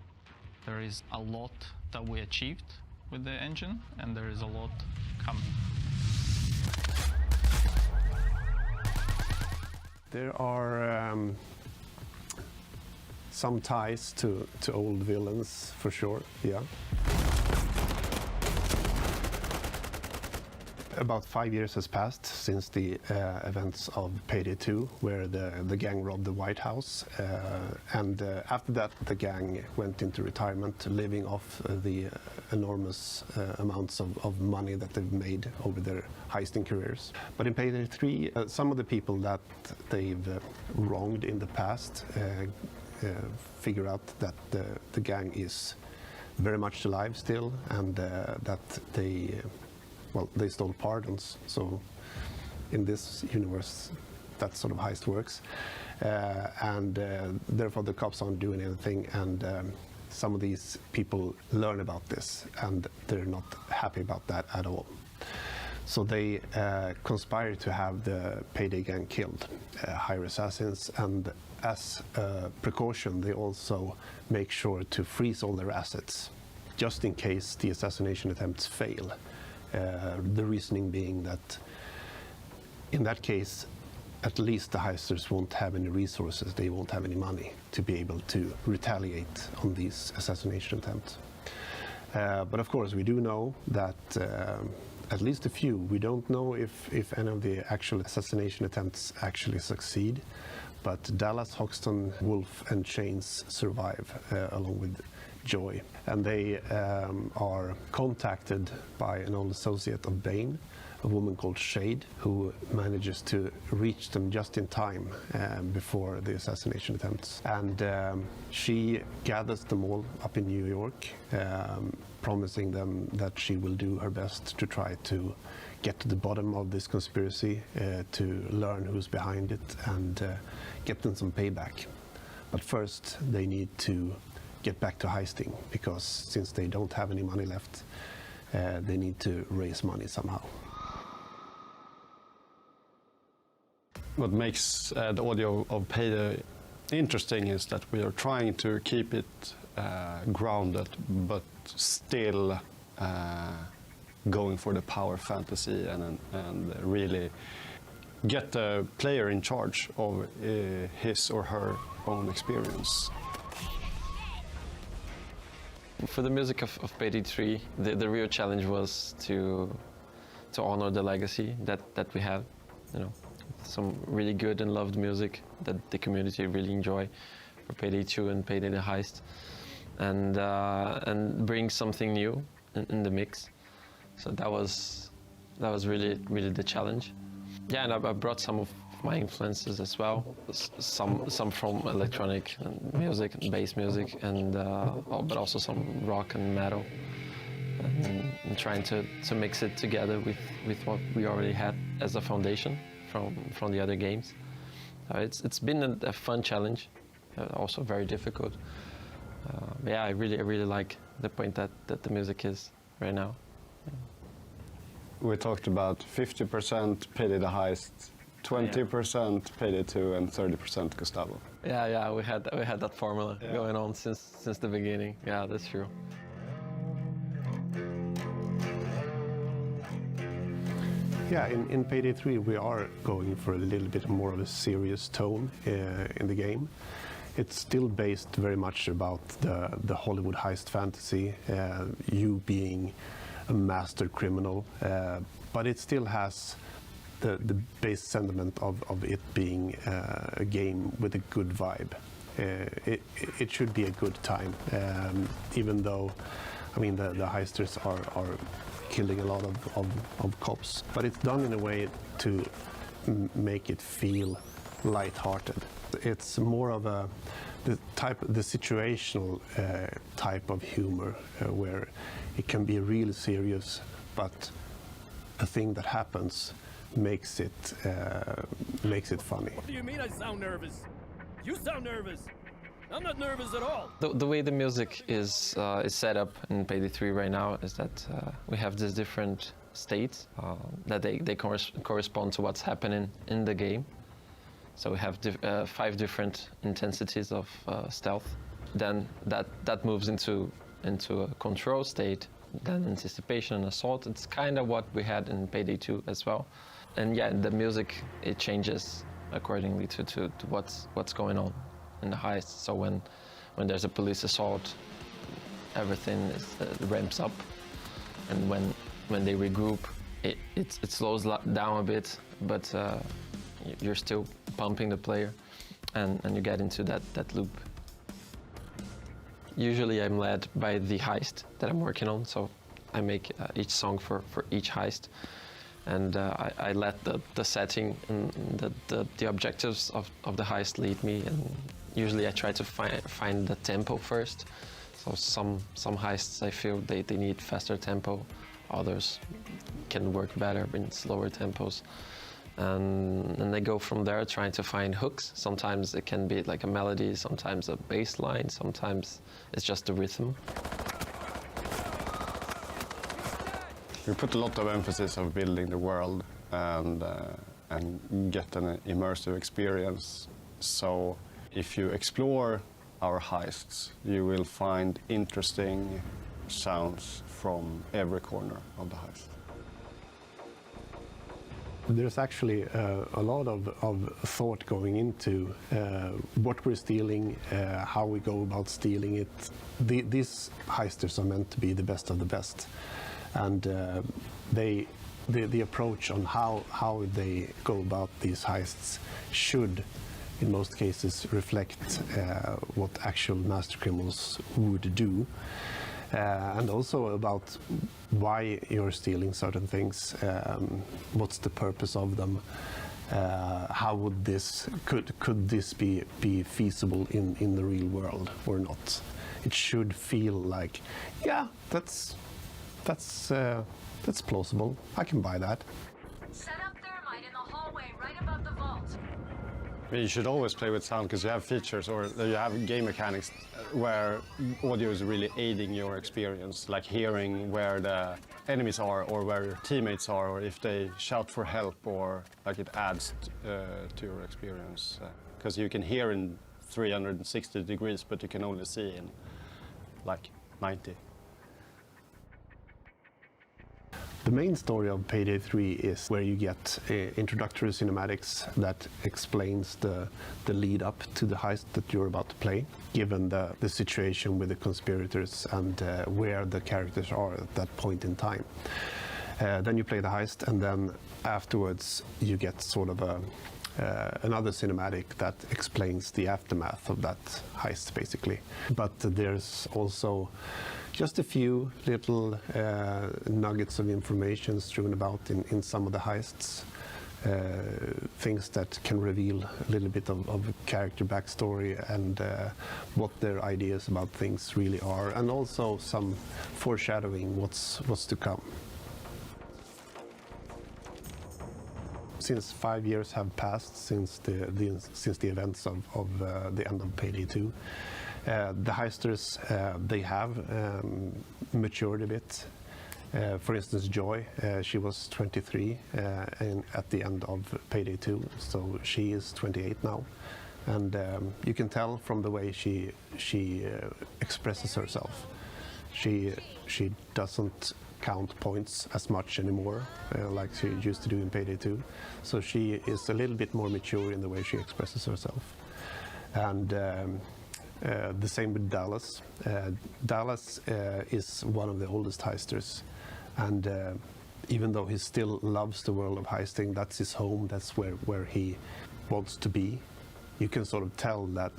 There is a lot that we achieved with the engine, and there is a lot coming. There are some ties to old villains, for sure, yeah. About 5 years has passed since the events of Payday 2, where the gang robbed the White House. And after that, the gang went into retirement, living off the enormous amounts of money that they've made over their heisting careers. But in Payday 3, some of the people that they've wronged in the past figure out that the gang is very much alive still, and that they stole pardons. So in this universe, that sort of heist works. And therefore the cops aren't doing anything, and some of these people learn about this, and they're not happy about that at all. So they conspire to have the Payday gang killed, hire assassins, and as a precaution, they also make sure to freeze all their assets, just in case the assassination attempts fail. The reasoning being that in that case, at least the heisters won't have any resources, they won't have any money to be able to retaliate on these assassination attempts. But of course, we do know that at least a few, we don't know if any of the actual assassination attempts actually succeed, but Dallas, Hoxton, Wolf, and Chains survive along with Joy. And they are contacted by an old associate of Bane, a woman called Shade, who manages to reach them just in time before the assassination attempts. And she gathers them all up in New York, promising them that she will do her best to try to get to the bottom of this conspiracy, to learn who's behind it, and get them some payback. But first, they need to get back to heisting, because since they don't have any money left, they need to raise money somehow. What makes the audio of Payday interesting is that we are trying to keep it grounded, but still going for the power fantasy and really get the player in charge of his or her own experience. For the music of Payday 3, the real challenge was to honor the legacy that we have. You know, some really good and loved music that the community really enjoy for Payday 2 and Payday the Heist, and bring something new in the mix. So that was really the challenge. Yeah, and I brought some of my influences as well. Some from electronic music and bass music, and but also some rock and metal. And trying to mix it together with what we already had as a foundation from the other games. It's been a fun challenge, also very difficult. Yeah, I really like the point that the music is right now. We talked about 50% Payday the Heist, 20% Payday 2, and 30% Gustavo. Yeah, we had that formula going on since the beginning. Yeah, that's true. Yeah, in Payday 3 we are going for a little bit more of a serious tone in the game. It's still based very much about the Hollywood heist fantasy, you being a master criminal, but it still has the base sentiment of it being a game with a good vibe. It should be a good time, even though, I mean, the heisters are killing a lot of cops, but it's done in a way to make it feel lighthearted. It's more of the situational type of humor where it can be really serious, but a thing that happens makes it funny. What do you mean I sound nervous? You sound nervous. I'm not nervous at all. The way the music is set up in Payday 3 right now is that we have these different states that they correspond to what's happening in the game. So we have 5 different intensities of stealth. Then that moves into a control state, then anticipation and assault. It's kind of what we had in Payday 2 as well. And yeah, the music, it changes accordingly to what's going on in the heist. So when there's a police assault, everything ramps up, and when they regroup, it slows down a bit, but you're still pumping the player, and you get into that loop. Usually I'm led by the heist that I'm working on, so I make each song for each heist, and I let the setting and the objectives of the heist lead me, and usually I try to find the tempo first. So some heists I feel they need faster tempo, others can work better in slower tempos. And I go from there trying to find hooks. Sometimes it can be like a melody, sometimes a bass line, sometimes it's just the rhythm. We put a lot of emphasis on building the world and get an immersive experience. So if you explore our heists, you will find interesting sounds from every corner of the heist. There's actually a lot of thought going into what we're stealing, how we go about stealing it. These heisters are meant to be the best of the best, and the approach on how they go about these heists should, in most cases, reflect what actual master criminals would do. And also about why you're stealing certain things, what's the purpose of them, how would could this be feasible in the real world or not? It should feel like, yeah, that's That's plausible. I can buy that. Set up thermite in the hallway right above the vault. You should always play with sound because you have features or you have game mechanics where audio is really aiding your experience, like hearing where the enemies are or where your teammates are, or if they shout for help, or like it adds to your experience. Because you can hear in 360 degrees, but you can only see in like 90. The main story of Payday 3 is where you get introductory cinematics that explains the lead up to the heist that you're about to play, given the situation with the conspirators and where the characters are at that point in time. Then you play the heist, and then afterwards you get sort of another cinematic that explains the aftermath of that heist, basically. But there's also just a few little nuggets of information strewn about in some of the heists. Things that can reveal a little bit of character backstory and what their ideas about things really are, and also some foreshadowing what's to come. Since 5 years have passed since the events of the end of Payday 2, the heisters they have matured a bit. For instance, Joy, she was 23 at the end of Payday 2, so she is 28 now, and you can tell from the way she expresses herself. She doesn't count points as much anymore, like she used to do in Payday 2. So she is a little bit more mature in the way she expresses herself. And the same with Dallas. Dallas is one of the oldest heisters, and even though he still loves the world of heisting, that's his home, that's where he wants to be. You can sort of tell that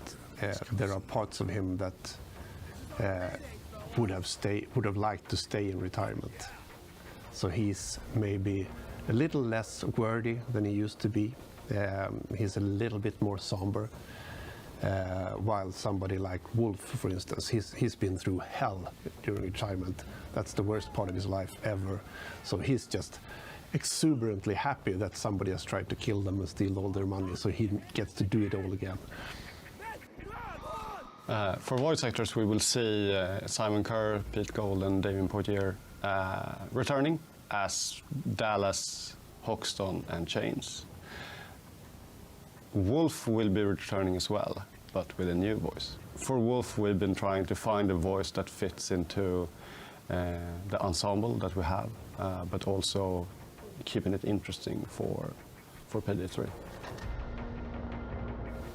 there are parts of him that would have liked to stay in retirement. So he's maybe a little less wordy than he used to be. He's a little bit more somber. While somebody like Wolf, for instance, he's been through hell during retirement. That's the worst part of his life ever. So he's just exuberantly happy that somebody has tried to kill them and steal all their money, so he gets to do it all again. For voice actors, we will see Simon Kerr, Pete Gold, and Damien Poitier returning as Dallas, Hoxton, and Chains. Wolf will be returning as well, but with a new voice. For Wolf, we've been trying to find a voice that fits into the ensemble that we have, but also keeping it interesting for Payday 3.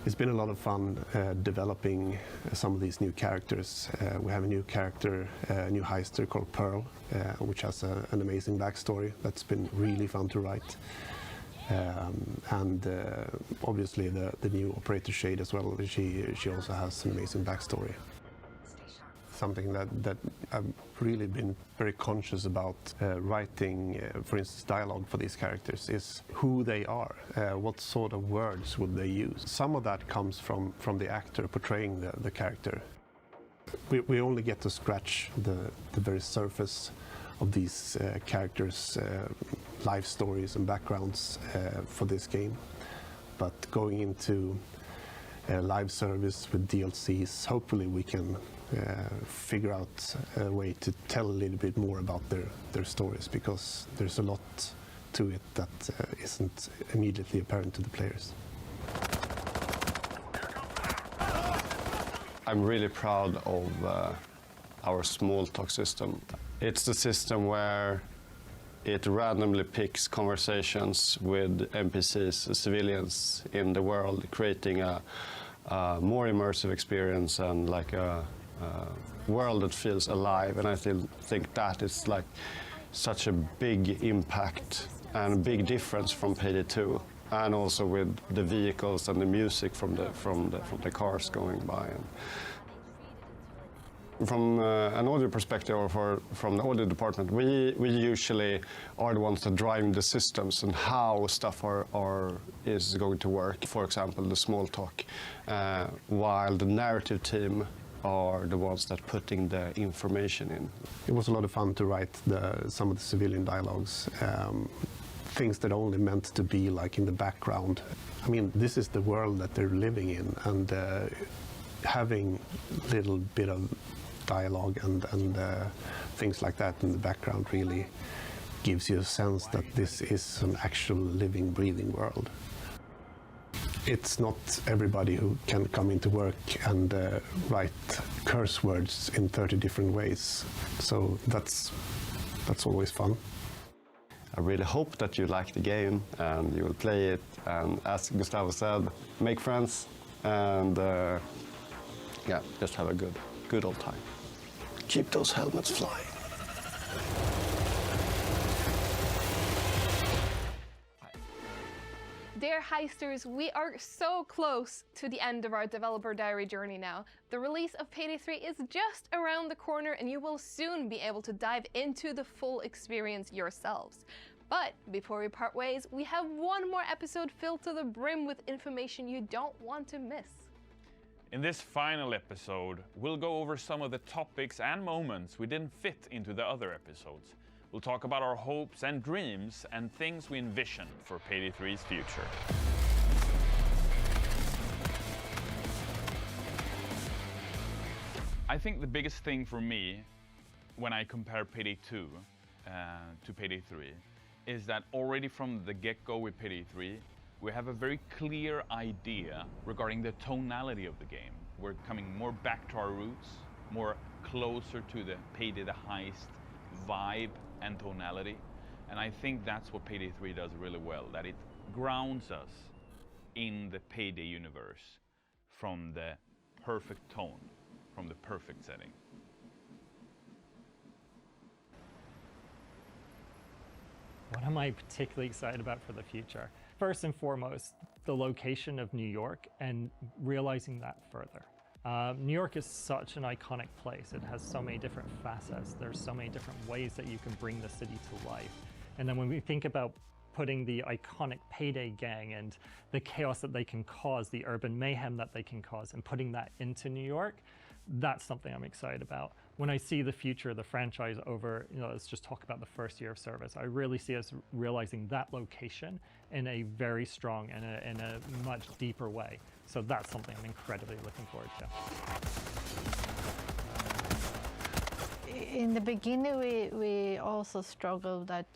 It's been a lot of fun developing some of these new characters. We have a new character, a new heister called Pearl, which has an amazing backstory that's been really fun to write. And obviously the new operator Shade as well, she also has an amazing backstory. Something that I've really been very conscious about writing, for instance, dialogue for these characters is who they are, what sort of words would they use. Some of that comes from the actor portraying the character. We only get to scratch the very surface of these characters' life stories and backgrounds for this game, but going into live service with DLCs, hopefully we can figure out a way to tell a little bit more about their stories, because there's a lot to it that isn't immediately apparent to the players. I'm really proud of our small talk system. It's the system where it randomly picks conversations with NPCs, civilians in the world, creating a more immersive experience and like a world that feels alive. And I still think that is like such a big impact and a big difference from Payday 2, and also with the vehicles and the music from the cars going by. And from an audio perspective, or from the audio department, we usually are the ones that drive the systems and how stuff is going to work. For example, the small talk, while the narrative team are the ones that putting the information in. It was a lot of fun to write some of the civilian dialogues, things that only meant to be like in the background. I mean, this is the world that they're living in, and having a little bit of dialogue and things like that in the background really gives you a sense that this is an actual living, breathing world. It's not everybody who can come into work and write curse words in 30 different ways, so that's always fun. I really hope that you like the game and you will play it, and as Gustavo said, make friends and yeah, just have a good old time. Keep those helmets flying. Dear Heisters, we are so close to the end of our developer diary journey now. The release of Payday 3 is just around the corner and you will soon be able to dive into the full experience yourselves. But before we part ways, we have one more episode filled to the brim with information you don't want to miss. In this final episode, we'll go over some of the topics and moments we didn't fit into the other episodes. We'll talk about our hopes and dreams and things we envision for Payday 3's future. I think the biggest thing for me when I compare Payday 2 to Payday 3 is that already from the get-go with Payday 3, we have a very clear idea regarding the tonality of the game. We're coming more back to our roots, more closer to the Payday the Heist vibe and tonality, and I think that's what Payday 3 does really well, that it grounds us in the Payday universe from the perfect tone, from the perfect setting. What am I particularly excited about for the future? First and foremost, the location of New York and realizing that further. New York is such an iconic place. It has so many different facets. There's so many different ways that you can bring the city to life. And then when we think about putting the iconic Payday Gang and the chaos that they can cause, the urban mayhem that they can cause, and putting that into New York, that's something I'm excited about. When I see the future of the franchise over, let's just talk about the first year of service, I really see us realizing that location in a very strong and in a much deeper way. So that's something I'm incredibly looking forward to. In the beginning, we also struggled that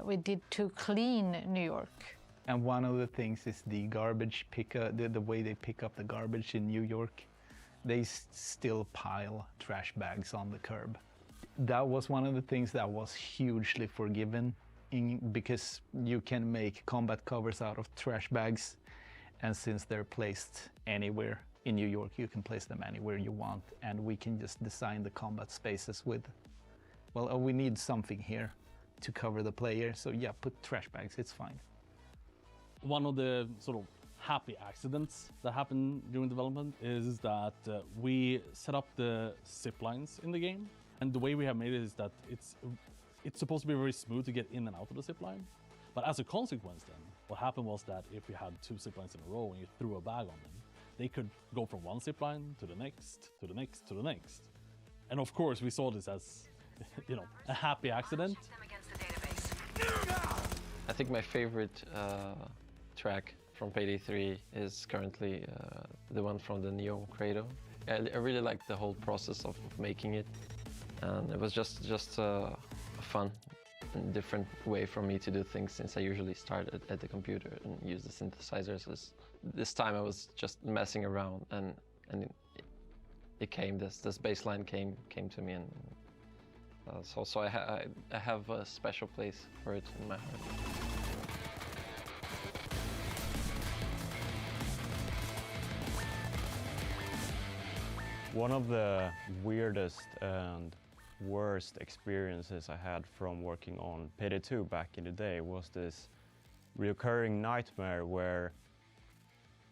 we did too clean New York. And one of the things is the garbage pickup, the way they pick up the garbage in New York. They still pile trash bags on the curb. That was one of the things that was hugely forgiven because you can make combat covers out of trash bags, and since they're placed anywhere in New York, you can place them anywhere you want, and we can just design the combat spaces with, well, we need something here to cover the player, so yeah, put trash bags, it's fine. One of the sort of happy accidents that happened during development is that we set up the zip lines in the game, and the way we have made it is that it's supposed to be very smooth to get in and out of the zip line, but as a consequence then what happened was that if you had 2 zip lines in a row and you threw a bag on them, they could go from one zip line to the next, to the next, to the next. And of course we saw this as a happy accident. I think my favorite track from Payday 3 is currently the one from the Neo Credo. I really liked the whole process of making it, and it was just a fun and different way for me to do things, since I usually start at the computer and use the synthesizers. This time I was just messing around, and it came, this bass line came to me, and so I have a special place for it in my heart. One of the weirdest and worst experiences I had from working on Payday 2 back in the day was this recurring nightmare where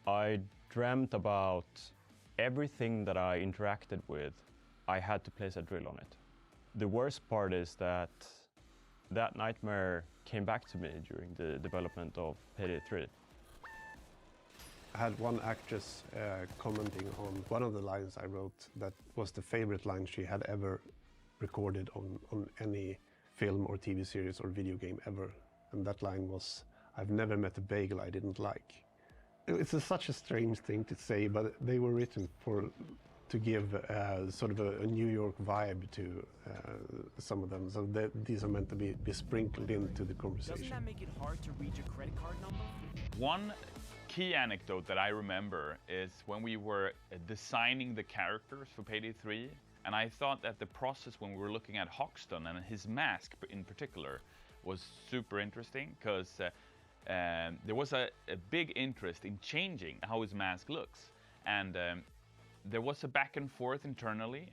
I dreamt about everything that I interacted with, I had to place a drill on it. The worst part is that that nightmare came back to me during the development of Payday 3. had one actress commenting on one of the lines I wrote that was the favorite line she had ever recorded on any film or TV series or video game ever. And that line was, "I've never met a bagel I didn't like." It's such a strange thing to say, but they were written to give sort of a New York vibe to some of them. So these are meant to be sprinkled into the conversation. Doesn't that make it hard to read your credit card number? One key anecdote that I remember is when we were designing the characters for Payday 3, and I thought that the process when we were looking at Hoxton and his mask in particular was super interesting, because there was a big interest in changing how his mask looks. And there was a back and forth internally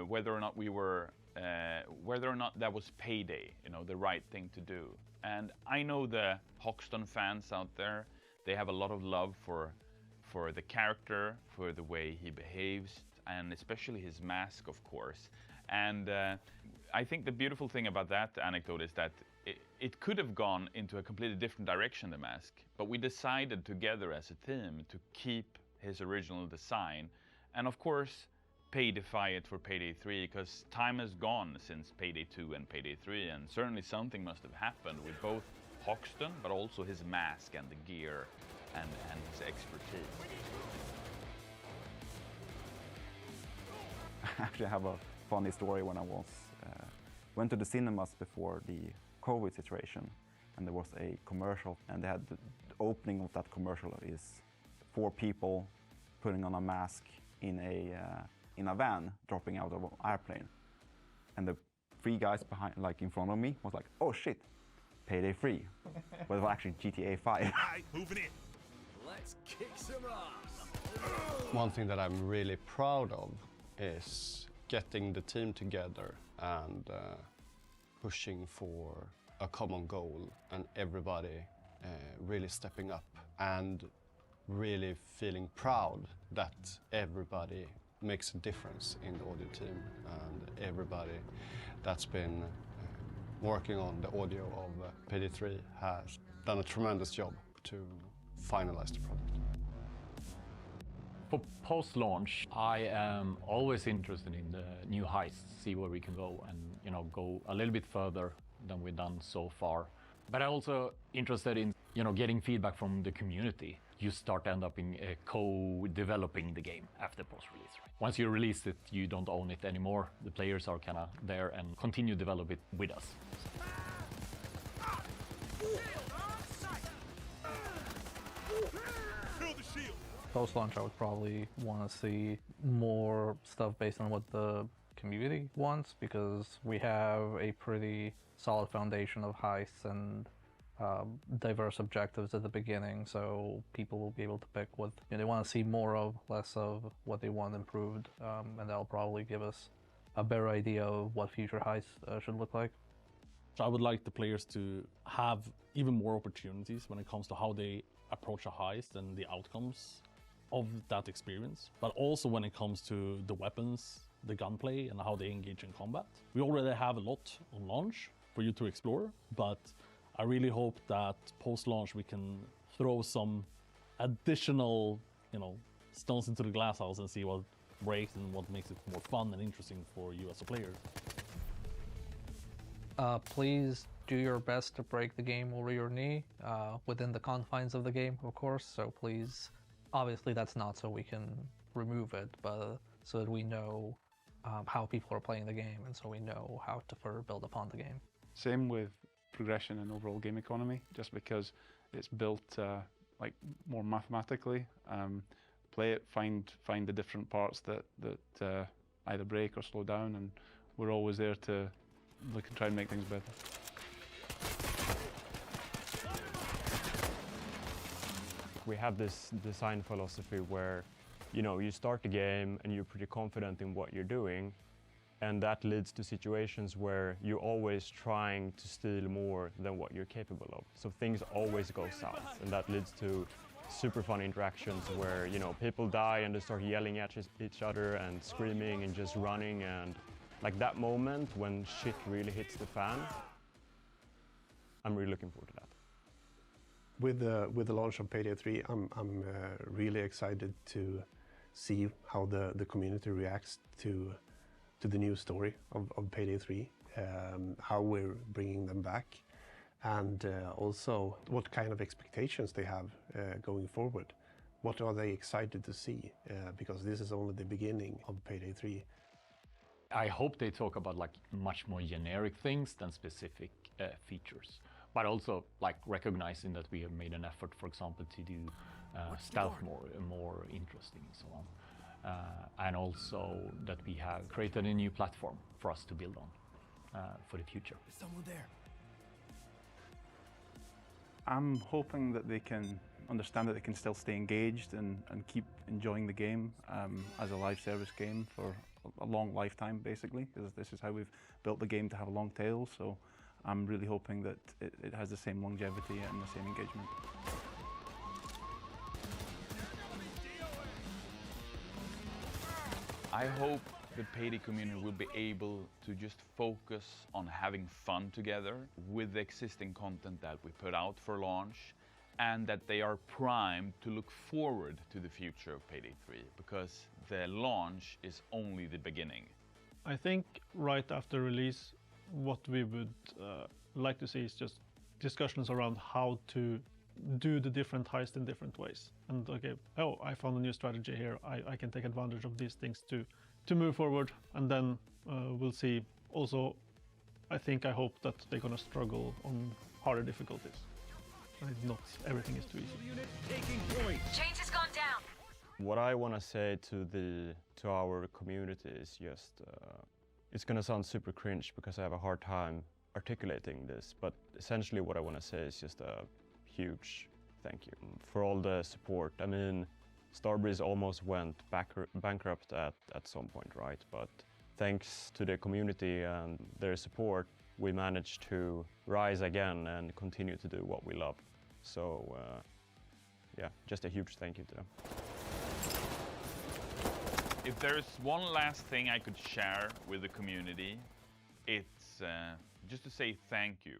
whether or not that was Payday, the right thing to do. And I know the Hoxton fans out there, they have a lot of love for the character, for the way he behaves, and especially his mask, of course. And I think the beautiful thing about that anecdote is that it could have gone into a completely different direction, the mask, but we decided together as a team to keep his original design, and of course paydify it for Payday 3, because time has gone since Payday 2 and Payday 3, and certainly something must have happened with both Hoxton, but also his mask and the gear and his expertise. I actually have a funny story. When I went to the cinemas before the COVID situation, and there was a commercial, and they had the opening of that commercial is 4 people putting on a mask in a van dropping out of an airplane, and the 3 guys behind, like in front of me, was like, "Oh shit, Payday 3," but it was actually GTA 5. Alright, moving in. Let's kick some ass. One thing that I'm really proud of is getting the team together and pushing for a common goal, and everybody really stepping up and really feeling proud that everybody makes a difference in the audio team, and everybody that's been working on the audio of Payday 3 has done a tremendous job to finalize the product. For post-launch, I am always interested in the new heists, see where we can go and go a little bit further than we've done so far. But I'm also interested in getting feedback from the community. You start to end up in co-developing the game after post-release. Once you release it, you don't own it anymore. The players are kind of there and continue to develop it with us. Post-launch, I would probably want to see more stuff based on what the community wants, because we have a pretty solid foundation of heists and diverse objectives at the beginning, so people will be able to pick what they want to see more of, less of what they want improved, and that'll probably give us a better idea of what future heists should look like. So I would like the players to have even more opportunities when it comes to how they approach a heist and the outcomes of that experience, but also when it comes to the weapons, the gunplay, and how they engage in combat. We already have a lot on launch for you to explore, but I really hope that post-launch we can throw some additional, stones into the glass house and see what breaks and what makes it more fun and interesting for you as a player. Please do your best to break the game over your knee, within the confines of the game, of course, so please, obviously that's not so we can remove it, but so that we know how people are playing the game, and so we know how to further build upon the game. Same with progression and overall game economy, just because it's built like more mathematically. Play it, find the different parts that either break or slow down, and we're always there to look and try and make things better. We have this design philosophy where, you start the game and you're pretty confident in what you're doing, and that leads to situations where you're always trying to steal more than what you're capable of. So things always go south, and that leads to super fun interactions where, people die and they start yelling at each other and screaming and just running, and like that moment when shit really hits the fan, I'm really looking forward to that. With the launch of Payday 3, I'm really excited to see how the community reacts to the new story of Payday 3, how we're bringing them back, and also what kind of expectations they have going forward. What are they excited to see? Because this is only the beginning of Payday 3. I hope they talk about like much more generic things than specific features, but also like recognizing that we have made an effort, for example, to do stealth more interesting and so on, and also that we have created a new platform for us to build on for the future. There's someone there. I'm hoping that they can understand that they can still stay engaged and keep enjoying the game as a live service game for a long lifetime, basically, because this is how we've built the game to have a long tail. So I'm really hoping that it has the same longevity and the same engagement. I hope the Payday community will be able to just focus on having fun together with the existing content that we put out for launch, and that they are primed to look forward to the future of Payday 3, because the launch is only the beginning. I think right after release, what we would like to see is just discussions around how to do the different heists in different ways. And okay, oh, I found a new strategy here. I can take advantage of these things to move forward, and then we'll see. Also, I hope that they're gonna struggle on harder difficulties. Not everything is too easy. Change has gone down. What I want to say to our community is just, it's gonna sound super cringe because I have a hard time articulating this, but essentially what I want to say is just a huge thank you for all the support. I mean, Starbreeze almost went bankrupt at some point, right? But thanks to the community and their support, we managed to rise again and continue to do what we love. So yeah, just a huge thank you to them. If there's one last thing I could share with the community, it's just to say thank you.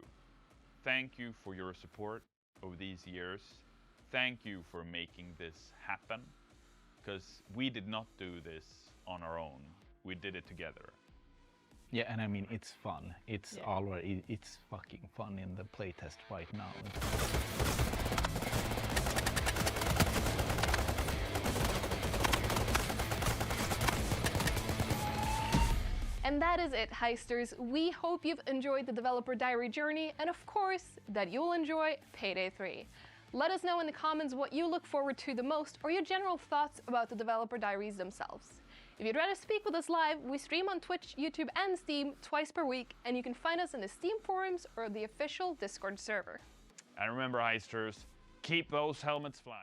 Thank you for your support over these years. Thank you for making this happen, because we did not do this on our own. We did it together. Yeah, and I mean, it's fun. It's already, it's fucking fun in the playtest right now. And that is it, Heisters. We hope you've enjoyed the developer diary journey, and of course, that you'll enjoy Payday 3. Let us know in the comments what you look forward to the most, or your general thoughts about the developer diaries themselves. If you'd rather speak with us live, we stream on Twitch, YouTube, and Steam twice per week, and you can find us in the Steam forums or the official Discord server. And remember, Heisters, keep those helmets flying.